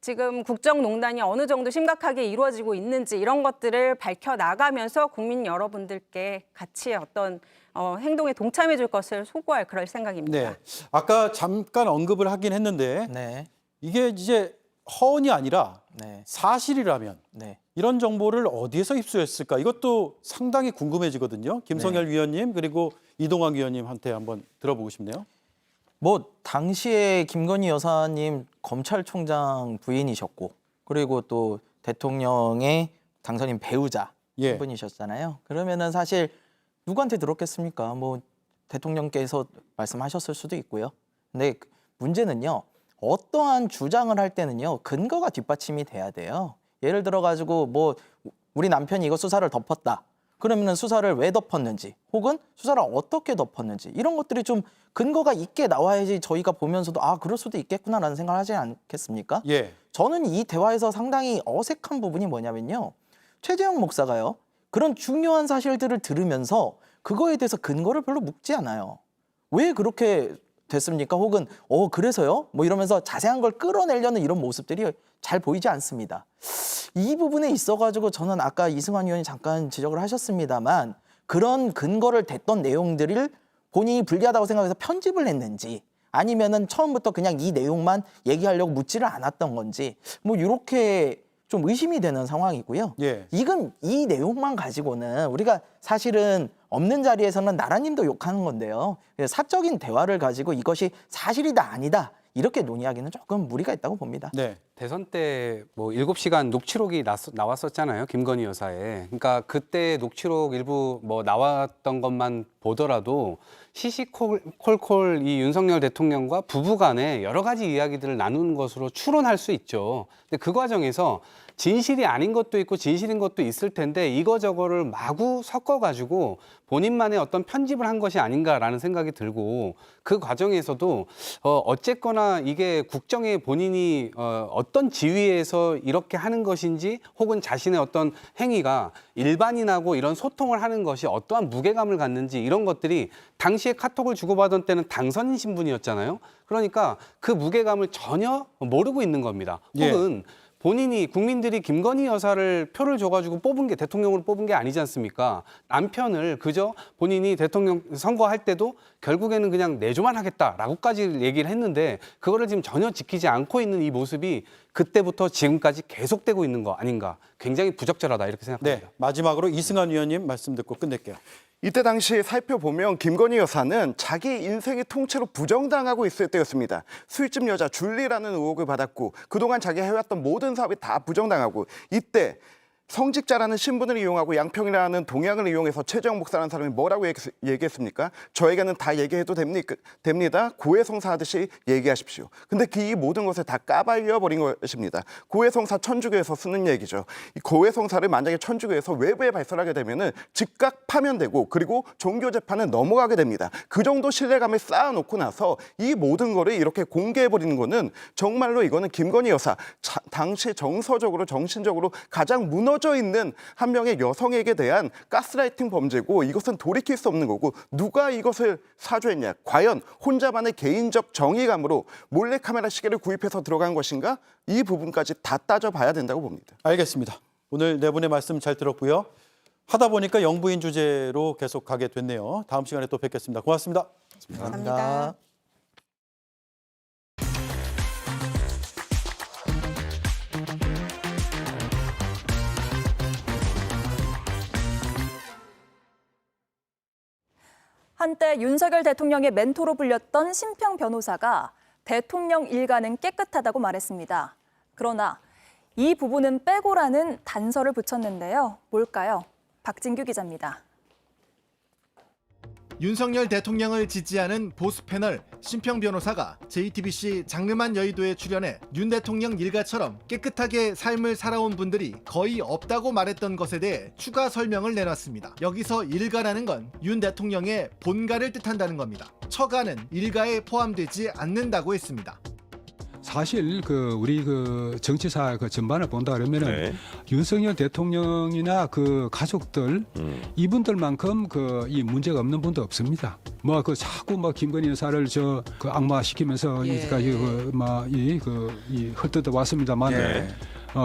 지금 국정농단이 어느 정도 심각하게 이루어지고 있는지 이런 것들을 밝혀나가면서 국민 여러분들께 같이 어떤 행동에 동참해 줄 것을 소구할 그럴 생각입니다. 아까 잠깐 언급을 하긴 했는데 이게 이제 허언이 아니라 사실이라면 이런 정보를 어디에서 입수했을까? 이것도 상당히 궁금해지거든요. 김성열 위원님 그리고 이동환 위원님한테 한번 들어보고 싶네요. 뭐 당시에 김건희 여사님 검찰총장 부인이셨고 그리고 또 대통령의 당선인 배우자 한 분이셨잖아요. 그러면은 사실 누구한테 들었겠습니까? 뭐 대통령께서 말씀하셨을 수도 있고요. 근데 문제는요. 어떠한 주장을 할 때는요. 근거가 뒷받침이 돼야 돼요. 예를 들어 가지고 뭐 우리 남편이 이거 수사를 덮었다. 그러면은 수사를 왜 덮었는지 혹은 수사를 어떻게 덮었는지 이런 것들이 좀 근거가 있게 나와야지 저희가 보면서도 아 그럴 수도 있겠구나라는 생각을 하지 않겠습니까? 저는 이 대화에서 상당히 어색한 부분이 뭐냐면요. 최재형 목사가요. 그런 중요한 사실들을 들으면서 그거에 대해서 근거를 별로 묻지 않아요. 왜 그렇게 됐습니까? 혹은 그래서요? 뭐 이러면서 자세한 걸 끌어내려는 이런 모습들이 잘 보이지 않습니다. 이 부분에 있어가지고 저는 아까 이승환 의원이 잠깐 지적을 하셨습니다만 그런 근거를 댔던 내용들을 본인이 불리하다고 생각해서 편집을 했는지 아니면은 처음부터 그냥 이 내용만 얘기하려고 묻지를 않았던 건지 뭐 이렇게 좀 의심이 되는 상황이고요. 예. 이건 이 내용만 가지고는 우리가 사실은 없는 자리에서는 나라님도 욕하는 건데요. 사적인 대화를 가지고 이것이 사실이다 아니다 이렇게 논의하기는 조금 무리가 있다고 봅니다. 네. 대선 때 뭐 7시간 녹취록이 나왔었잖아요. 김건희 여사의. 그러니까 그때 녹취록 일부 뭐 나왔던 것만 보더라도 시시콜콜 이 윤석열 대통령과 부부 간에 여러 가지 이야기들을 나누는 것으로 추론할 수 있죠. 근데 그 과정에서 진실이 아닌 것도 있고 진실인 것도 있을 텐데 이거저거를 마구 섞어가지고 본인만의 어떤 편집을 한 것이 아닌가라는 생각이 들고 그 과정에서도 어쨌거나 이게 국정에 본인이 어떤 지위에서 이렇게 하는 것인지 혹은 자신의 어떤 행위가 일반인하고 이런 소통을 하는 것이 어떠한 무게감을 갖는지 이런 것들이 당시에 카톡을 주고받은 때는 당선인 신분이었잖아요. 그러니까 그 무게감을 전혀 모르고 있는 겁니다. 혹은 본인이 국민들이 김건희 여사를 표를 줘가지고 뽑은 게 대통령으로 뽑은 게 아니지 않습니까? 남편을 그저 본인이 대통령 선거할 때도 결국에는 그냥 내조만 하겠다라고까지 얘기를 했는데 그거를 지금 전혀 지키지 않고 있는 이 모습이 그때부터 지금까지 계속되고 있는 거 아닌가? 굉장히 부적절하다 이렇게 생각합니다. 네, 마지막으로 이승환 의원님 말씀 듣고 끝낼게요. 이때 당시 살펴보면 김건희 여사는 자기 인생이 통째로 부정당하고 있을 때였습니다. 술집 여자 줄리라는 의혹을 받았고 그동안 자기가 해왔던 모든 사업이 다 부정당하고 이때 성직자라는 신분을 이용하고 양평이라는 동양을 이용해서 최재형 목사라는 사람이 뭐라고 얘기했습니까? 저에게는 다 얘기해도 됩니다. 고해성사하듯이 얘기하십시오. 근데 이 모든 것을 다 까발려버린 것입니다. 고해성사 천주교에서 쓰는 얘기죠. 이 고해성사를 만약에 천주교에서 외부에 발설하게 되면은 즉각 파면되고 그리고 종교재판은 넘어가게 됩니다. 그 정도 신뢰감을 쌓아놓고 나서 이 모든 거를 이렇게 공개해버리는 거는 정말로 이거는 김건희 여사 당시 정서적으로 정신적으로 가장 무너져 있는 한 명의 여성에게 대한 가스라이팅 범죄고 이것은 돌이킬 수 없는 거고 누가 이것을 사주했냐. 과연 혼자만의 개인적 정의감으로 몰래카메라 시계를 구입해서 들어간 것인가? 이 부분까지 다 따져봐야 된다고 봅니다. 알겠습니다. 오늘 네 분의 말씀 잘 들었고요. 하다 보니까 영부인 주제로 계속 가게 됐네요. 다음 시간에 또 뵙겠습니다. 고맙습니다. 감사합니다. 한때 윤석열 대통령의 멘토로 불렸던 심평 변호사가 대통령 일가는 깨끗하다고 말했습니다. 그러나 이 부분은 빼고라는 단서를 붙였는데요. 뭘까요? 박진규 기자입니다. 윤석열 대통령을 지지하는 보수 패널 심평 변호사가 JTBC 장르만 여의도에 출연해 윤 대통령 일가처럼 깨끗하게 삶을 살아온 분들이 거의 없다고 말했던 것에 대해 추가 설명을 내놨습니다. 여기서 일가라는 건 윤 대통령의 본가를 뜻한다는 겁니다. 처가는 일가에 포함되지 않는다고 했습니다. 사실 우리 정치사 전반을 본다 그러면은 윤석열 대통령이나 가족들 이분들만큼 이 문제가 없는 분도 없습니다. 자꾸 김건희 여사를 악마시키면서 헐뜯어 왔습니다만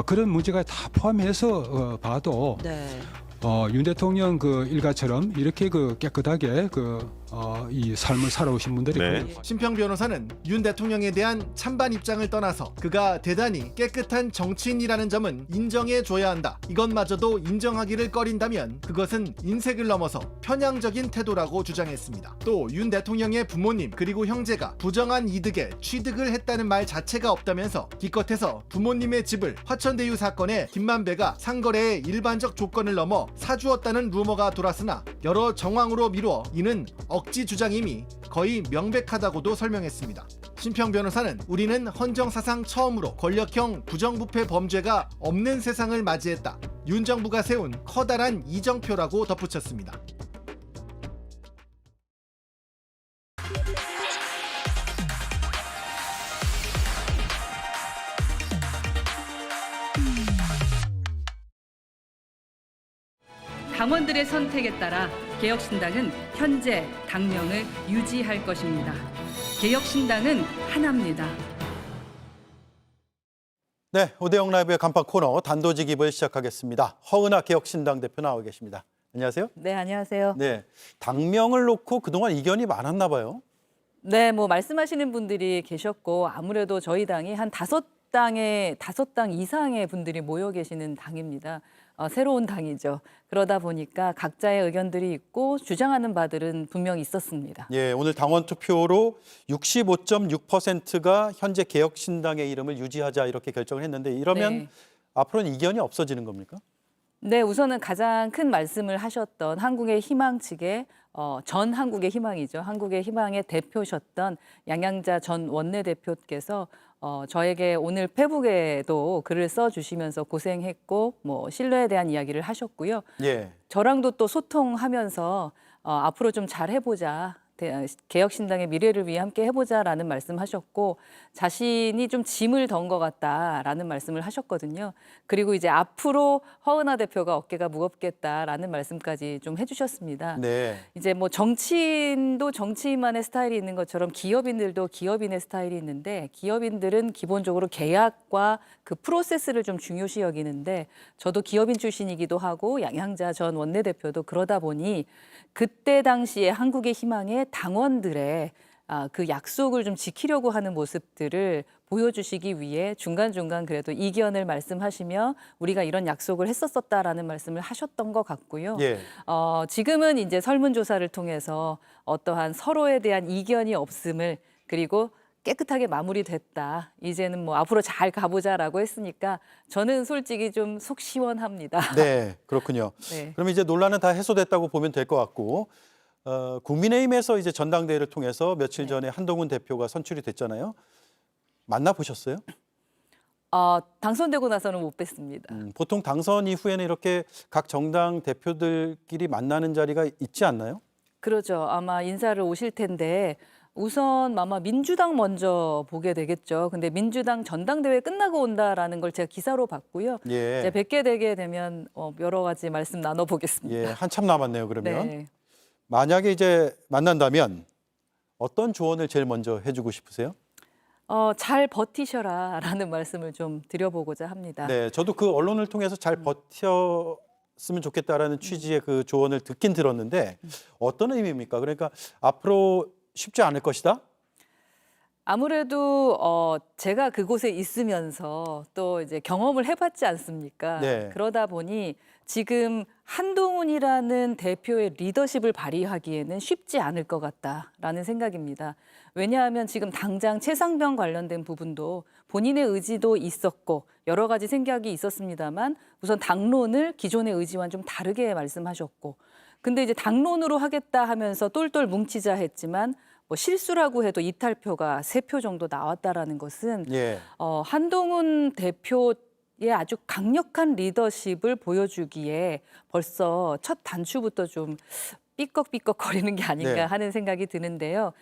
그런 문제가 다 포함해서 봐도 윤 대통령 일가처럼 이렇게 깨끗하게 이 삶을 살아오신 분들이 심평 변호사는 윤 대통령에 대한 찬반 입장을 떠나서 그가 대단히 깨끗한 정치인이라는 점은 인정해줘야 한다. 이것마저도 인정하기를 꺼린다면 그것은 인색을 넘어서 편향적인 태도라고 주장했습니다. 또 윤 대통령의 부모님 그리고 형제가 부정한 이득에 취득을 했다는 말 자체가 없다면서 기껏해서 부모님의 집을 화천대유 사건에 김만배가 상거래의 일반적 조건을 넘어 사주었다는 루머가 돌았으나 여러 정황으로 미루어 이는 억지 주장임이 거의 명백하다고도 설명했습니다. 심평 변호사는 우리는 헌정사상 처음으로 권력형 부정부패 범죄가 없는 세상을 맞이했다. 윤 정부가 세운 커다란 이정표라고 덧붙였습니다. 당원들의 선택에 따라 개혁신당은 현재 당명을 유지할 것입니다. 개혁신당은 하나입니다. 네, 오대영 라이브의 간판 코너 단도직입을 시작하겠습니다. 허은하 개혁신당 대표 나와 계십니다. 안녕하세요. 네, 안녕하세요. 네, 당명을 놓고 그동안 이견이 많았나 봐요. 네, 뭐 말씀하시는 분들이 계셨고 아무래도 저희 당이 한 다섯 당 이상의 분들이 모여 계시는 당입니다. 새로운 당이죠. 그러다 보니까 각자의 의견들이 있고 주장하는 바들은 분명히 있었습니다. 예, 오늘 당원 투표로 65.6%가 현재 개혁신당의 이름을 유지하자 이렇게 결정을 했는데 이러면 네. 앞으로는 이견이 없어지는 겁니까? 네, 우선은 가장 큰 말씀을 하셨던 한국의 희망 측의 전 한국의 희망이죠. 한국의 희망의 대표셨던 양양자 전 원내대표께서 저에게 오늘 페북에도 글을 써주시면서 고생했고 뭐 신뢰에 대한 이야기를 하셨고요. 예. 저랑도 또 소통하면서 앞으로 좀 잘 해보자. 개혁신당의 미래를 위해 함께 해보자라는 말씀하셨고 자신이 좀 짐을 던 것 같다라는 말씀을 하셨거든요. 그리고 이제 앞으로 허은하 대표가 어깨가 무겁겠다라는 말씀까지 좀 해주셨습니다. 네. 이제 뭐 정치인도 정치인만의 스타일이 있는 것처럼 기업인들도 기업인의 스타일이 있는데 기업인들은 기본적으로 계약과 그 프로세스를 좀 중요시 여기는데 저도 기업인 출신이기도 하고 양양자 전 원내대표도 그러다 보니 그때 당시에 한국의 희망의 당원들의 그 약속을 좀 지키려고 하는 모습들을 보여주시기 위해 중간중간 그래도 이견을 말씀하시며 우리가 이런 약속을 했었다라는 말씀을 하셨던 것 같고요. 예. 지금은 이제 설문조사를 통해서 어떠한 서로에 대한 이견이 없음을 그리고 깨끗하게 마무리됐다. 이제는 뭐 앞으로 잘 가보자라고 했으니까 저는 솔직히 좀 속 시원합니다. 네, 그렇군요. 네. 그럼 이제 논란은 다 해소됐다고 보면 될 것 같고 국민의힘에서 이제 전당대회를 통해서 며칠 전에 한동훈 대표가 선출이 됐잖아요. 만나보셨어요? 당선되고 나서는 못 뵀습니다. 보통 당선 이후에는 이렇게 각 정당 대표들끼리 만나는 자리가 있지 않나요? 그러죠. 아마 인사를 오실 텐데 우선 아마 민주당 먼저 보게 되겠죠. 근데 민주당 전당대회 끝나고 온다라는 걸 제가 기사로 봤고요. 예. 이제 뵙게 되게 되면 여러 가지 말씀 나눠보겠습니다. 예, 한참 남았네요. 그러면 네. 만약에 이제 만난다면 어떤 조언을 제일 먼저 해주고 싶으세요? 잘 버티셔라라는 말씀을 좀 드려보고자 합니다. 네, 저도 그 언론을 통해서 잘 버텼으면 좋겠다라는 취지의 그 조언을 듣긴 들었는데 어떤 의미입니까? 그러니까 앞으로 쉽지 않을 것이다? 아무래도 제가 그곳에 있으면서 또 이제 경험을 해봤지 않습니까? 네. 그러다 보니 지금 한동훈이라는 대표의 리더십을 발휘하기에는 쉽지 않을 것 같다라는 생각입니다. 왜냐하면 지금 당장 최상병 관련된 부분도 본인의 의지도 있었고 여러 가지 생각이 있었습니다만 우선 당론을 기존의 의지와는 좀 다르게 말씀하셨고 근데 이제 당론으로 하겠다 하면서 똘똘 뭉치자 했지만 뭐 실수라고 해도 이탈표가 3표 정도 나왔다라는 것은 예. 한동훈 대표의 아주 강력한 리더십을 보여주기에 벌써 첫 단추부터 좀 삐걱삐걱거리는 게 아닌가 네. 하는 생각이 드는데요.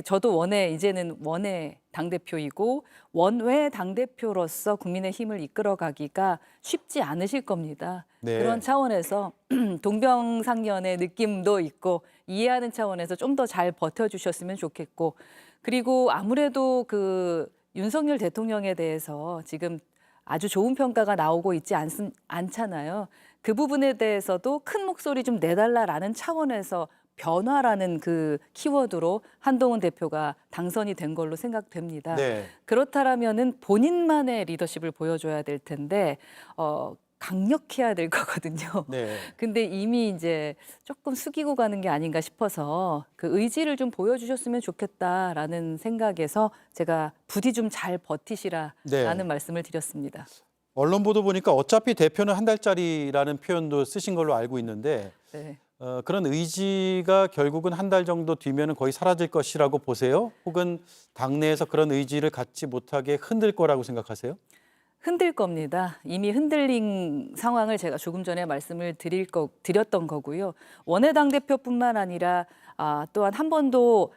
저도 이제는 원외 당대표이고 원외 당대표로서 국민의힘을 이끌어가기가 쉽지 않으실 겁니다. 네. 그런 차원에서 동병상련의 느낌도 있고 이해하는 차원에서 좀 더 잘 버텨주셨으면 좋겠고 그리고 아무래도 그 윤석열 대통령에 대해서 지금 아주 좋은 평가가 나오고 있지 않잖아요. 그 부분에 대해서도 큰 목소리 좀 내달라라는 차원에서 변화라는 그 키워드로 한동훈 대표가 당선이 된 걸로 생각됩니다. 네. 그렇다라면은 본인만의 리더십을 보여줘야 될 텐데 강력해야 될 거거든요. 네. 근데 이미 이제 조금 숙이고 가는 게 아닌가 싶어서 그 의지를 좀 보여주셨으면 좋겠다라는 생각에서 제가 부디 좀 잘 버티시라라는 네. 말씀을 드렸습니다. 언론 보도 보니까 어차피 대표는 한 달짜리라는 표현도 쓰신 걸로 알고 있는데 네. 그런 의지가 결국은 한 달 정도 뒤면은 거의 사라질 것이라고 보세요? 혹은 당내에서 그런 의지를 갖지 못하게 흔들 거라고 생각하세요? 흔들 겁니다. 이미 흔들린 상황을 제가 조금 전에 말씀을 드렸던 거고요. 원외 당대표뿐만 아니라 또한 한 번도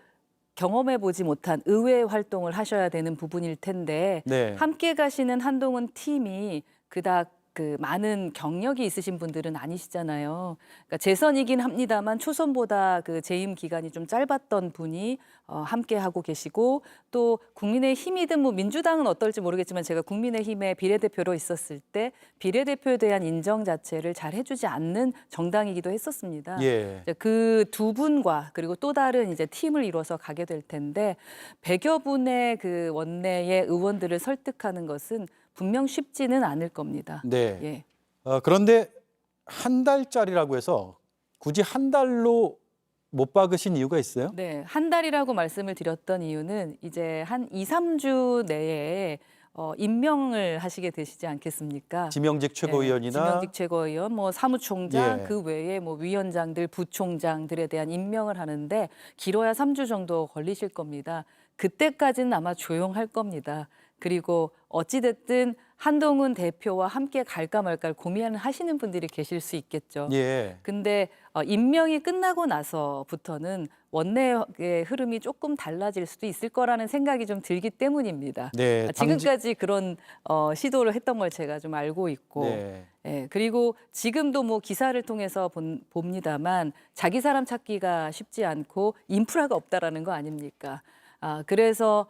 경험해보지 못한 의회 활동을 하셔야 되는 부분일 텐데 네. 함께 가시는 한동훈 팀이 그닥 그 많은 경력이 있으신 분들은 아니시잖아요. 그러니까 재선이긴 합니다만 초선보다 그 재임 기간이 좀 짧았던 분이 함께 하고 계시고 또 국민의힘이든 뭐 민주당은 어떨지 모르겠지만 제가 국민의힘의 비례대표로 있었을 때 비례대표에 대한 인정 자체를 잘 해주지 않는 정당이기도 했었습니다. 예. 그 두 분과 그리고 또 다른 이제 팀을 이뤄서 가게 될 텐데 100여 분의 그 원내의 의원들을 설득하는 것은 분명 쉽지는 않을 겁니다. 네. 예. 그런데 한 달짜리라고 해서 굳이 한 달로 못 박으신 이유가 있어요? 네, 한 달이라고 말씀을 드렸던 이유는 이제 한 2, 3주 내에 임명을 하시게 되시지 않겠습니까? 지명직 최고위원이나 지명직 최고위원, 뭐 사무총장, 예. 그 외에 뭐 위원장들, 부총장들에 대한 임명을 하는데 길어야 3주 정도 걸리실 겁니다. 그때까지는 아마 조용할 겁니다. 그리고 어찌됐든 한동훈 대표와 함께 갈까 말까 고민하시는 분들이 계실 수 있겠죠. 예. 근데 임명이 끝나고 나서부터는 원내의 흐름이 조금 달라질 수도 있을 거라는 생각이 좀 들기 때문입니다. 네, 지금까지 그런 시도를 했던 걸 제가 좀 알고 있고, 네. 예, 그리고 지금도 뭐 기사를 통해서 봅니다만 자기 사람 찾기가 쉽지 않고 인프라가 없다라는 거 아닙니까? 그래서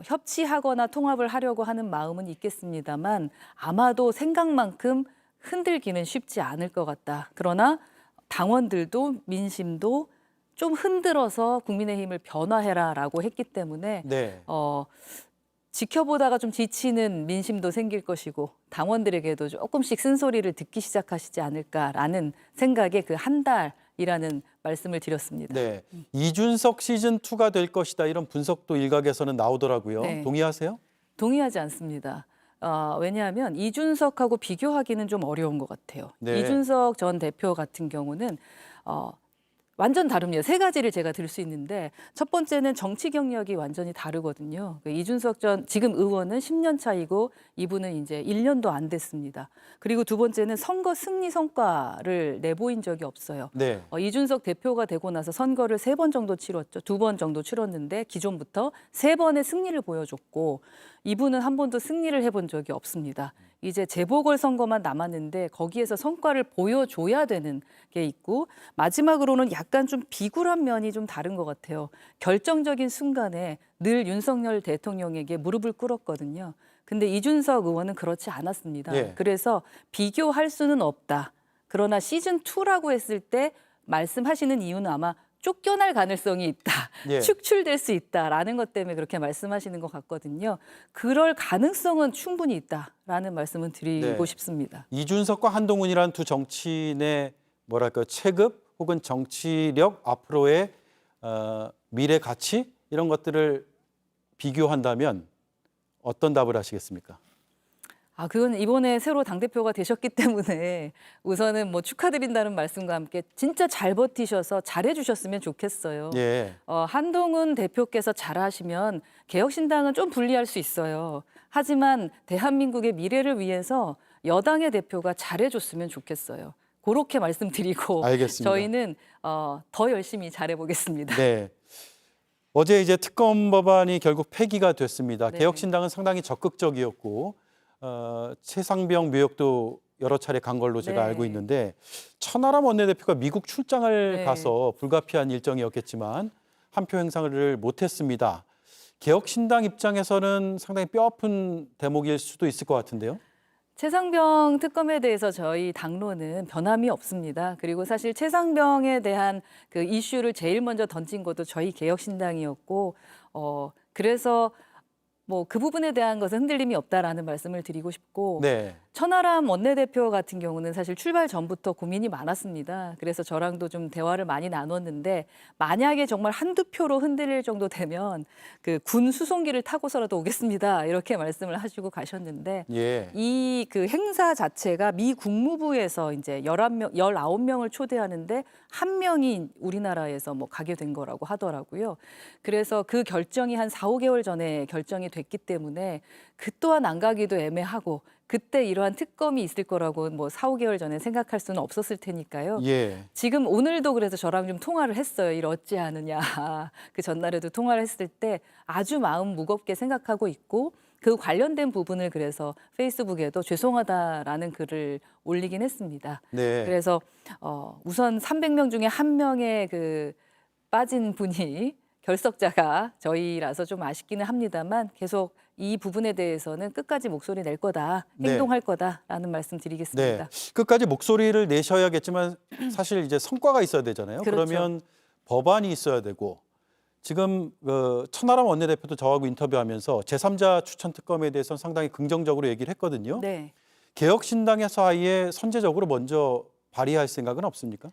협치하거나 통합을 하려고 하는 마음은 있겠습니다만 아마도 생각만큼 흔들기는 쉽지 않을 것 같다. 그러나 당원들도 민심도 좀 흔들어서 국민의힘을 변화해라라고 했기 때문에 네. 지켜보다가 좀 지치는 민심도 생길 것이고 당원들에게도 조금씩 쓴소리를 듣기 시작하시지 않을까라는 생각에 그 한 달이라는 말씀을 드렸습니다. 네. 이준석 시즌2가 될 것이다 이런 분석도 일각에서는 나오더라고요. 네. 동의하세요? 동의하지 않습니다. 왜냐하면 이준석하고 비교하기는 좀 어려운 것 같아요. 네. 이준석 전 대표 같은 경우는 완전 다릅니다. 세 가지를 제가 들 수 있는데 첫 번째는 정치 경력이 완전히 다르거든요. 이준석 전 지금 의원은 10년 차이고 이분은 이제 1년도 안 됐습니다. 그리고 두 번째는 선거 승리 성과를 내보인 적이 없어요. 네. 이준석 대표가 되고 나서 선거를 3번 정도 치렀죠. 2번 정도 치렀는데 기존부터 3번의 승리를 보여줬고 이분은 한 번도 승리를 해본 적이 없습니다. 이제 재보궐선거만 남았는데 거기에서 성과를 보여줘야 되는 게 있고 마지막으로는 약간 좀 비굴한 면이 좀 다른 것 같아요. 결정적인 순간에 늘 윤석열 대통령에게 무릎을 꿇었거든요. 근데 이준석 의원은 그렇지 않았습니다. 예. 그래서 비교할 수는 없다. 그러나 시즌2라고 했을 때 말씀하시는 이유는 아마 쫓겨날 가능성이 있다. 예. 축출될 수 있다라는 것 때문에 그렇게 말씀하시는 것 같거든요. 그럴 가능성은 충분히 있다라는 말씀은 드리고 네. 싶습니다. 이준석과 한동훈이란 두 정치인의 뭐랄까 체급 혹은 정치력 앞으로의 미래 가치 이런 것들을 비교한다면 어떤 답을 하시겠습니까? 그건 이번에 새로 당대표가 되셨기 때문에 우선은 뭐 축하드린다는 말씀과 함께 진짜 잘 버티셔서 잘해주셨으면 좋겠어요. 예. 한동훈 대표께서 잘하시면 개혁신당은 좀 불리할 수 있어요. 하지만 대한민국의 미래를 위해서 여당의 대표가 잘해줬으면 좋겠어요. 그렇게 말씀드리고 알겠습니다. 저희는 더 열심히 잘해보겠습니다. 네. 어제 이제 특검 법안이 결국 폐기가 됐습니다. 네. 개혁신당은 상당히 적극적이었고 최상병 묘역도 여러 차례 간 걸로 제가 네. 알고 있는데 천하람 원내대표가 미국 출장을 네. 가서 불가피한 일정이었겠지만 한 표 행사를 못했습니다. 개혁신당 입장에서는 상당히 뼈아픈 대목일 수도 있을 것 같은데요. 최상병 특검에 대해서 저희 당론은 변함이 없습니다. 그리고 사실 최상병에 대한 그 이슈를 제일 먼저 던진 것도 저희 개혁신당이었고 그래서 뭐 그 부분에 대한 것은 흔들림이 없다라는 말씀을 드리고 싶고 네. 천하람 원내대표 같은 경우는 사실 출발 전부터 고민이 많았습니다. 그래서 저랑도 좀 대화를 많이 나눴는데 만약에 정말 한두 표로 흔들릴 정도 되면 그 군 수송기를 타고서라도 오겠습니다. 이렇게 말씀을 하시고 가셨는데 예. 이 그 행사 자체가 미 국무부에서 이제 19명을 초대하는데 한 명이 우리나라에서 뭐 가게 된 거라고 하더라고요. 그래서 그 결정이 한 4, 5개월 전에 결정이 됐기 때문에 그 또한 안 가기도 애매하고 그때 이러한 특검이 있을 거라고 뭐 4, 5개월 전에 생각할 수는 없었을 테니까요. 예. 지금 오늘도 그래서 저랑 좀 통화를 했어요. 일 어찌하느냐. 그 전날에도 통화를 했을 때 아주 마음 무겁게 생각하고 있고 그 관련된 부분을 그래서 페이스북에도 죄송하다라는 글을 올리긴 했습니다. 네. 그래서 우선 300명 중에 1명의 그 빠진 분이 결석자가 저희라서 좀 아쉽기는 합니다만 계속 이 부분에 대해서는 끝까지 목소리 낼 거다, 네. 행동할 거다라는 말씀 드리겠습니다. 네. 끝까지 목소리를 내셔야겠지만 사실 이제 성과가 있어야 되잖아요. 그렇죠. 그러면 법안이 있어야 되고 지금 천하람 원내대표도 저하고 인터뷰하면서 제3자 추천 특검에 대해서는 상당히 긍정적으로 얘기를 했거든요. 네. 개혁신당의 사이에 선제적으로 먼저 발의할 생각은 없습니까?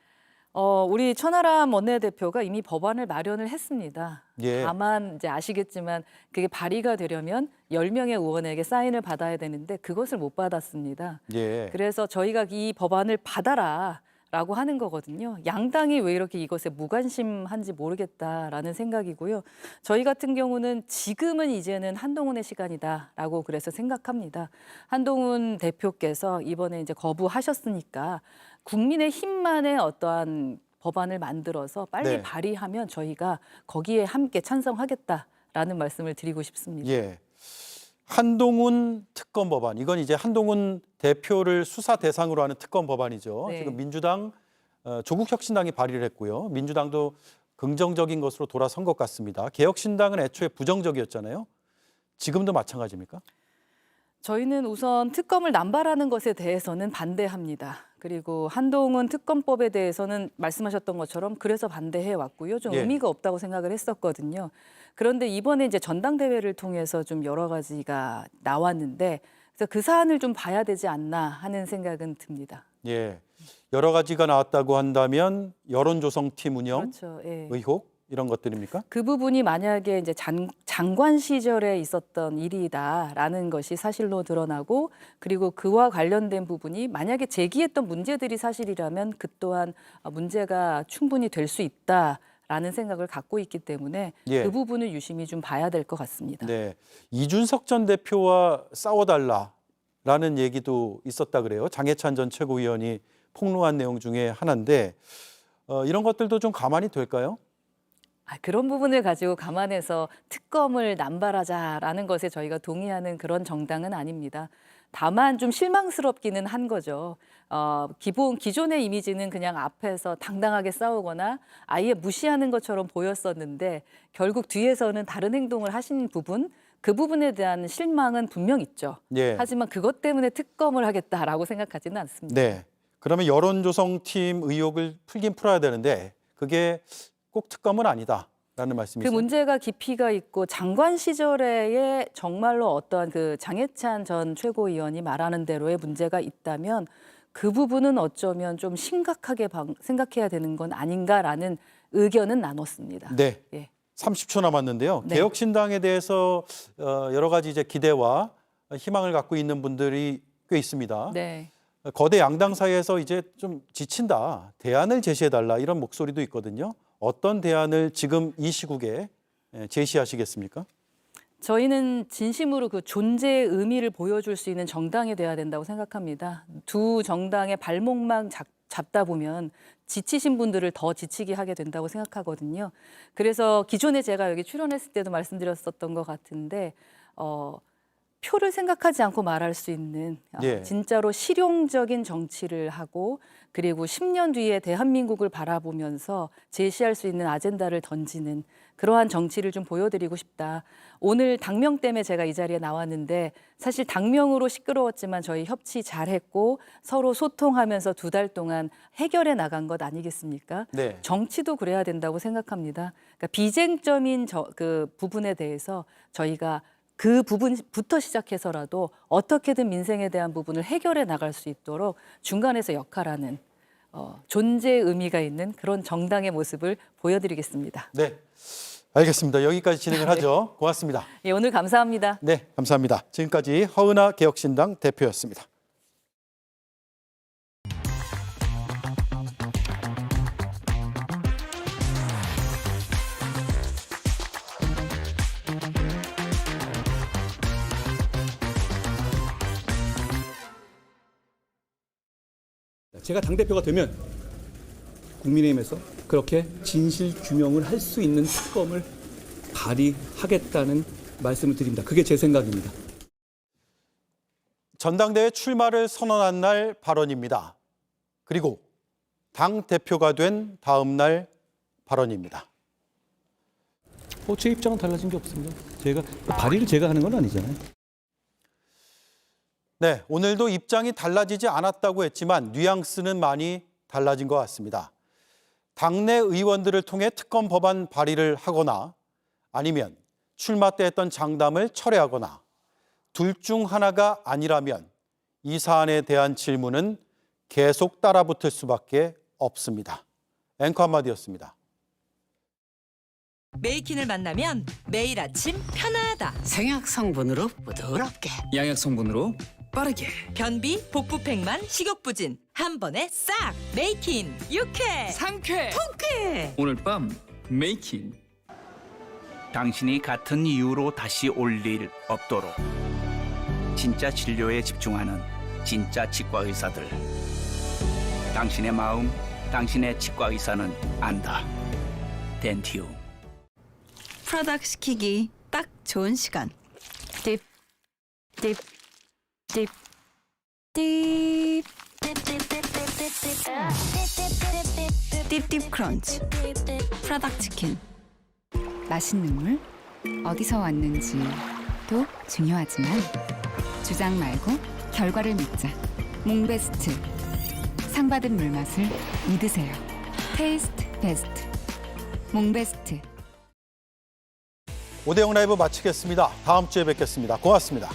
우리 천하람 원내대표가 이미 법안을 마련을 했습니다. 예. 다만 이제 아시겠지만 그게 발의가 되려면 10명의 의원에게 사인을 받아야 되는데 그것을 못 받았습니다. 예. 그래서 저희가 이 법안을 받아라라고 하는 거거든요. 양당이 왜 이렇게 이것에 무관심한지 모르겠다라는 생각이고요. 저희 같은 경우는 지금은 이제는 한동훈의 시간이다라고 그래서 생각합니다. 한동훈 대표께서 이번에 이제 거부하셨으니까 국민의힘만의 어떠한 법안을 만들어서 빨리 네. 발의하면 저희가 거기에 함께 찬성하겠다라는 말씀을 드리고 싶습니다. 예. 한동훈 특검 법안. 이건 이제 한동훈 대표를 수사 대상으로 하는 특검 법안이죠. 네. 지금 민주당, 조국혁신당이 발의를 했고요. 민주당도 긍정적인 것으로 돌아선 것 같습니다. 개혁신당은 애초에 부정적이었잖아요. 지금도 마찬가지입니까? 저희는 우선 특검을 남발하는 것에 대해서는 반대합니다. 그리고 한동훈 특검법에 대해서는 말씀하셨던 것처럼 그래서 반대해 왔고요. 좀 예. 의미가 없다고 생각을 했었거든요. 그런데 이번에 이제 전당대회를 통해서 좀 여러 가지가 나왔는데 그래서 그 사안을 좀 봐야 되지 않나 하는 생각은 듭니다. 예. 여러 가지가 나왔다고 한다면 여론조성팀 운영, 그렇죠. 예. 의혹 이런 것들입니까? 그 부분이 만약에 이제 장관 시절에 있었던 일이다라는 것이 사실로 드러나고 그리고 그와 관련된 부분이 만약에 제기했던 문제들이 사실이라면 그 또한 문제가 충분히 될 수 있다라는 생각을 갖고 있기 때문에 예. 그 부분을 유심히 좀 봐야 될 것 같습니다. 네. 이준석 전 대표와 싸워달라라는 얘기도 있었다 그래요. 장해찬 전 최고위원이 폭로한 내용 중에 하나인데 이런 것들도 좀 가만히 될까요? 그런 부분을 가지고 감안해서 특검을 남발하자라는 것에 저희가 동의하는 그런 정당은 아닙니다. 다만 좀 실망스럽기는 한 거죠. 기존의 이미지는 그냥 앞에서 당당하게 싸우거나 아예 무시하는 것처럼 보였었는데 결국 뒤에서는 다른 행동을 하신 부분, 그 부분에 대한 실망은 분명 있죠. 예. 하지만 그것 때문에 특검을 하겠다라고 생각하지는 않습니다. 네. 그러면 여론조성팀 의혹을 풀긴 풀어야 되는데 그게 꼭 특검은 아니다라는 말씀이시죠? 그 문제가 깊이가 있고 장관 시절에 정말로 어떠한 그 장해찬 전 최고위원이 말하는 대로의 문제가 있다면 그 부분은 어쩌면 좀 심각하게 생각해야 되는 건 아닌가라는 의견은 나눴습니다. 네. 예. 30초 남았는데요. 네. 개혁신당에 대해서 여러 가지 이제 기대와 희망을 갖고 있는 분들이 꽤 있습니다. 네. 거대 양당 사이에서 이제 좀 지친다, 대안을 제시해달라 이런 목소리도 있거든요. 어떤 대안을 지금 이 시국에 제시하시겠습니까? 저희는 진심으로 그 존재의 의미를 보여줄 수 있는 정당이 돼야 된다고 생각합니다. 두 정당의 발목만 잡다 보면 지치신 분들을 더 지치게 하게 된다고 생각하거든요. 그래서 기존에 제가 여기 출연했을 때도 말씀드렸었던 것 같은데 표를 생각하지 않고 말할 수 있는 예. 진짜로 실용적인 정치를 하고 그리고 10년 뒤에 대한민국을 바라보면서 제시할 수 있는 아젠다를 던지는 그러한 정치를 좀 보여드리고 싶다. 오늘 당명 때문에 제가 이 자리에 나왔는데 사실 당명으로 시끄러웠지만 저희 협치 잘했고 서로 소통하면서 2달 동안 해결해 나간 것 아니겠습니까? 네. 정치도 그래야 된다고 생각합니다. 그러니까 비쟁점인 그 부분에 대해서 저희가 그 부분부터 시작해서라도 어떻게든 민생에 대한 부분을 해결해 나갈 수 있도록 중간에서 역할하는 존재의 의미가 있는 그런 정당의 모습을 보여드리겠습니다. 네, 알겠습니다. 여기까지 진행을 하죠. 고맙습니다. 예, 오늘 감사합니다. 네, 감사합니다. 지금까지 허은하 개혁신당 대표였습니다. 제가 당대표가 되면 국민의힘에서 그렇게 진실 규명을 할 수 있는 특검을 발의하겠다는 말씀을 드립니다. 그게 제 생각입니다. 전당대회 출마를 선언한 날 발언입니다. 그리고 당 대표가 된 다음 날 발언입니다. 제 입장은 달라진 게 없습니다. 발의를 제가 하는 건 아니잖아요. 네, 오늘도 입장이 달라지지 않았다고 했지만 뉘앙스는 많이 달라진 것 같습니다. 당내 의원들을 통해 특검 법안 발의를 하거나 아니면 출마 때 했던 장담을 철회하거나 둘 중 하나가 아니라면 이 사안에 대한 질문은 계속 따라붙을 수밖에 없습니다. 앵커 한마디였습니다. 메이킨을 만나면 매일 아침 편하다. 생약 성분으로 부드럽게, 양약 성분으로 빠르게. 변비, 복부팽만, 식욕부진 한 번에 싹. 메이킨 유쾌, 상쾌, 통쾌. 오늘 밤 메이킨. 당신이 같은 이유로 다시 올 일 없도록 진짜 진료에 집중하는 진짜 치과 의사들. 당신의 마음, 당신의 치과 의사는 안다. 덴티움. 프라닥 시키기 딱 좋은 시간. 딥, 딥, 딥, 딥. 딥딥 크런치. 프라닥 치킨. 맛있는 물, 어디서 왔는지도 중요하지만 주장 말고 결과를 믿자. 몽베스트. 상 받은 물 맛을 믿으세요. 테이스트 베스트. 몽베스트. 오대영 라이브 마치겠습니다. 다음 주에 뵙겠습니다. 고맙습니다.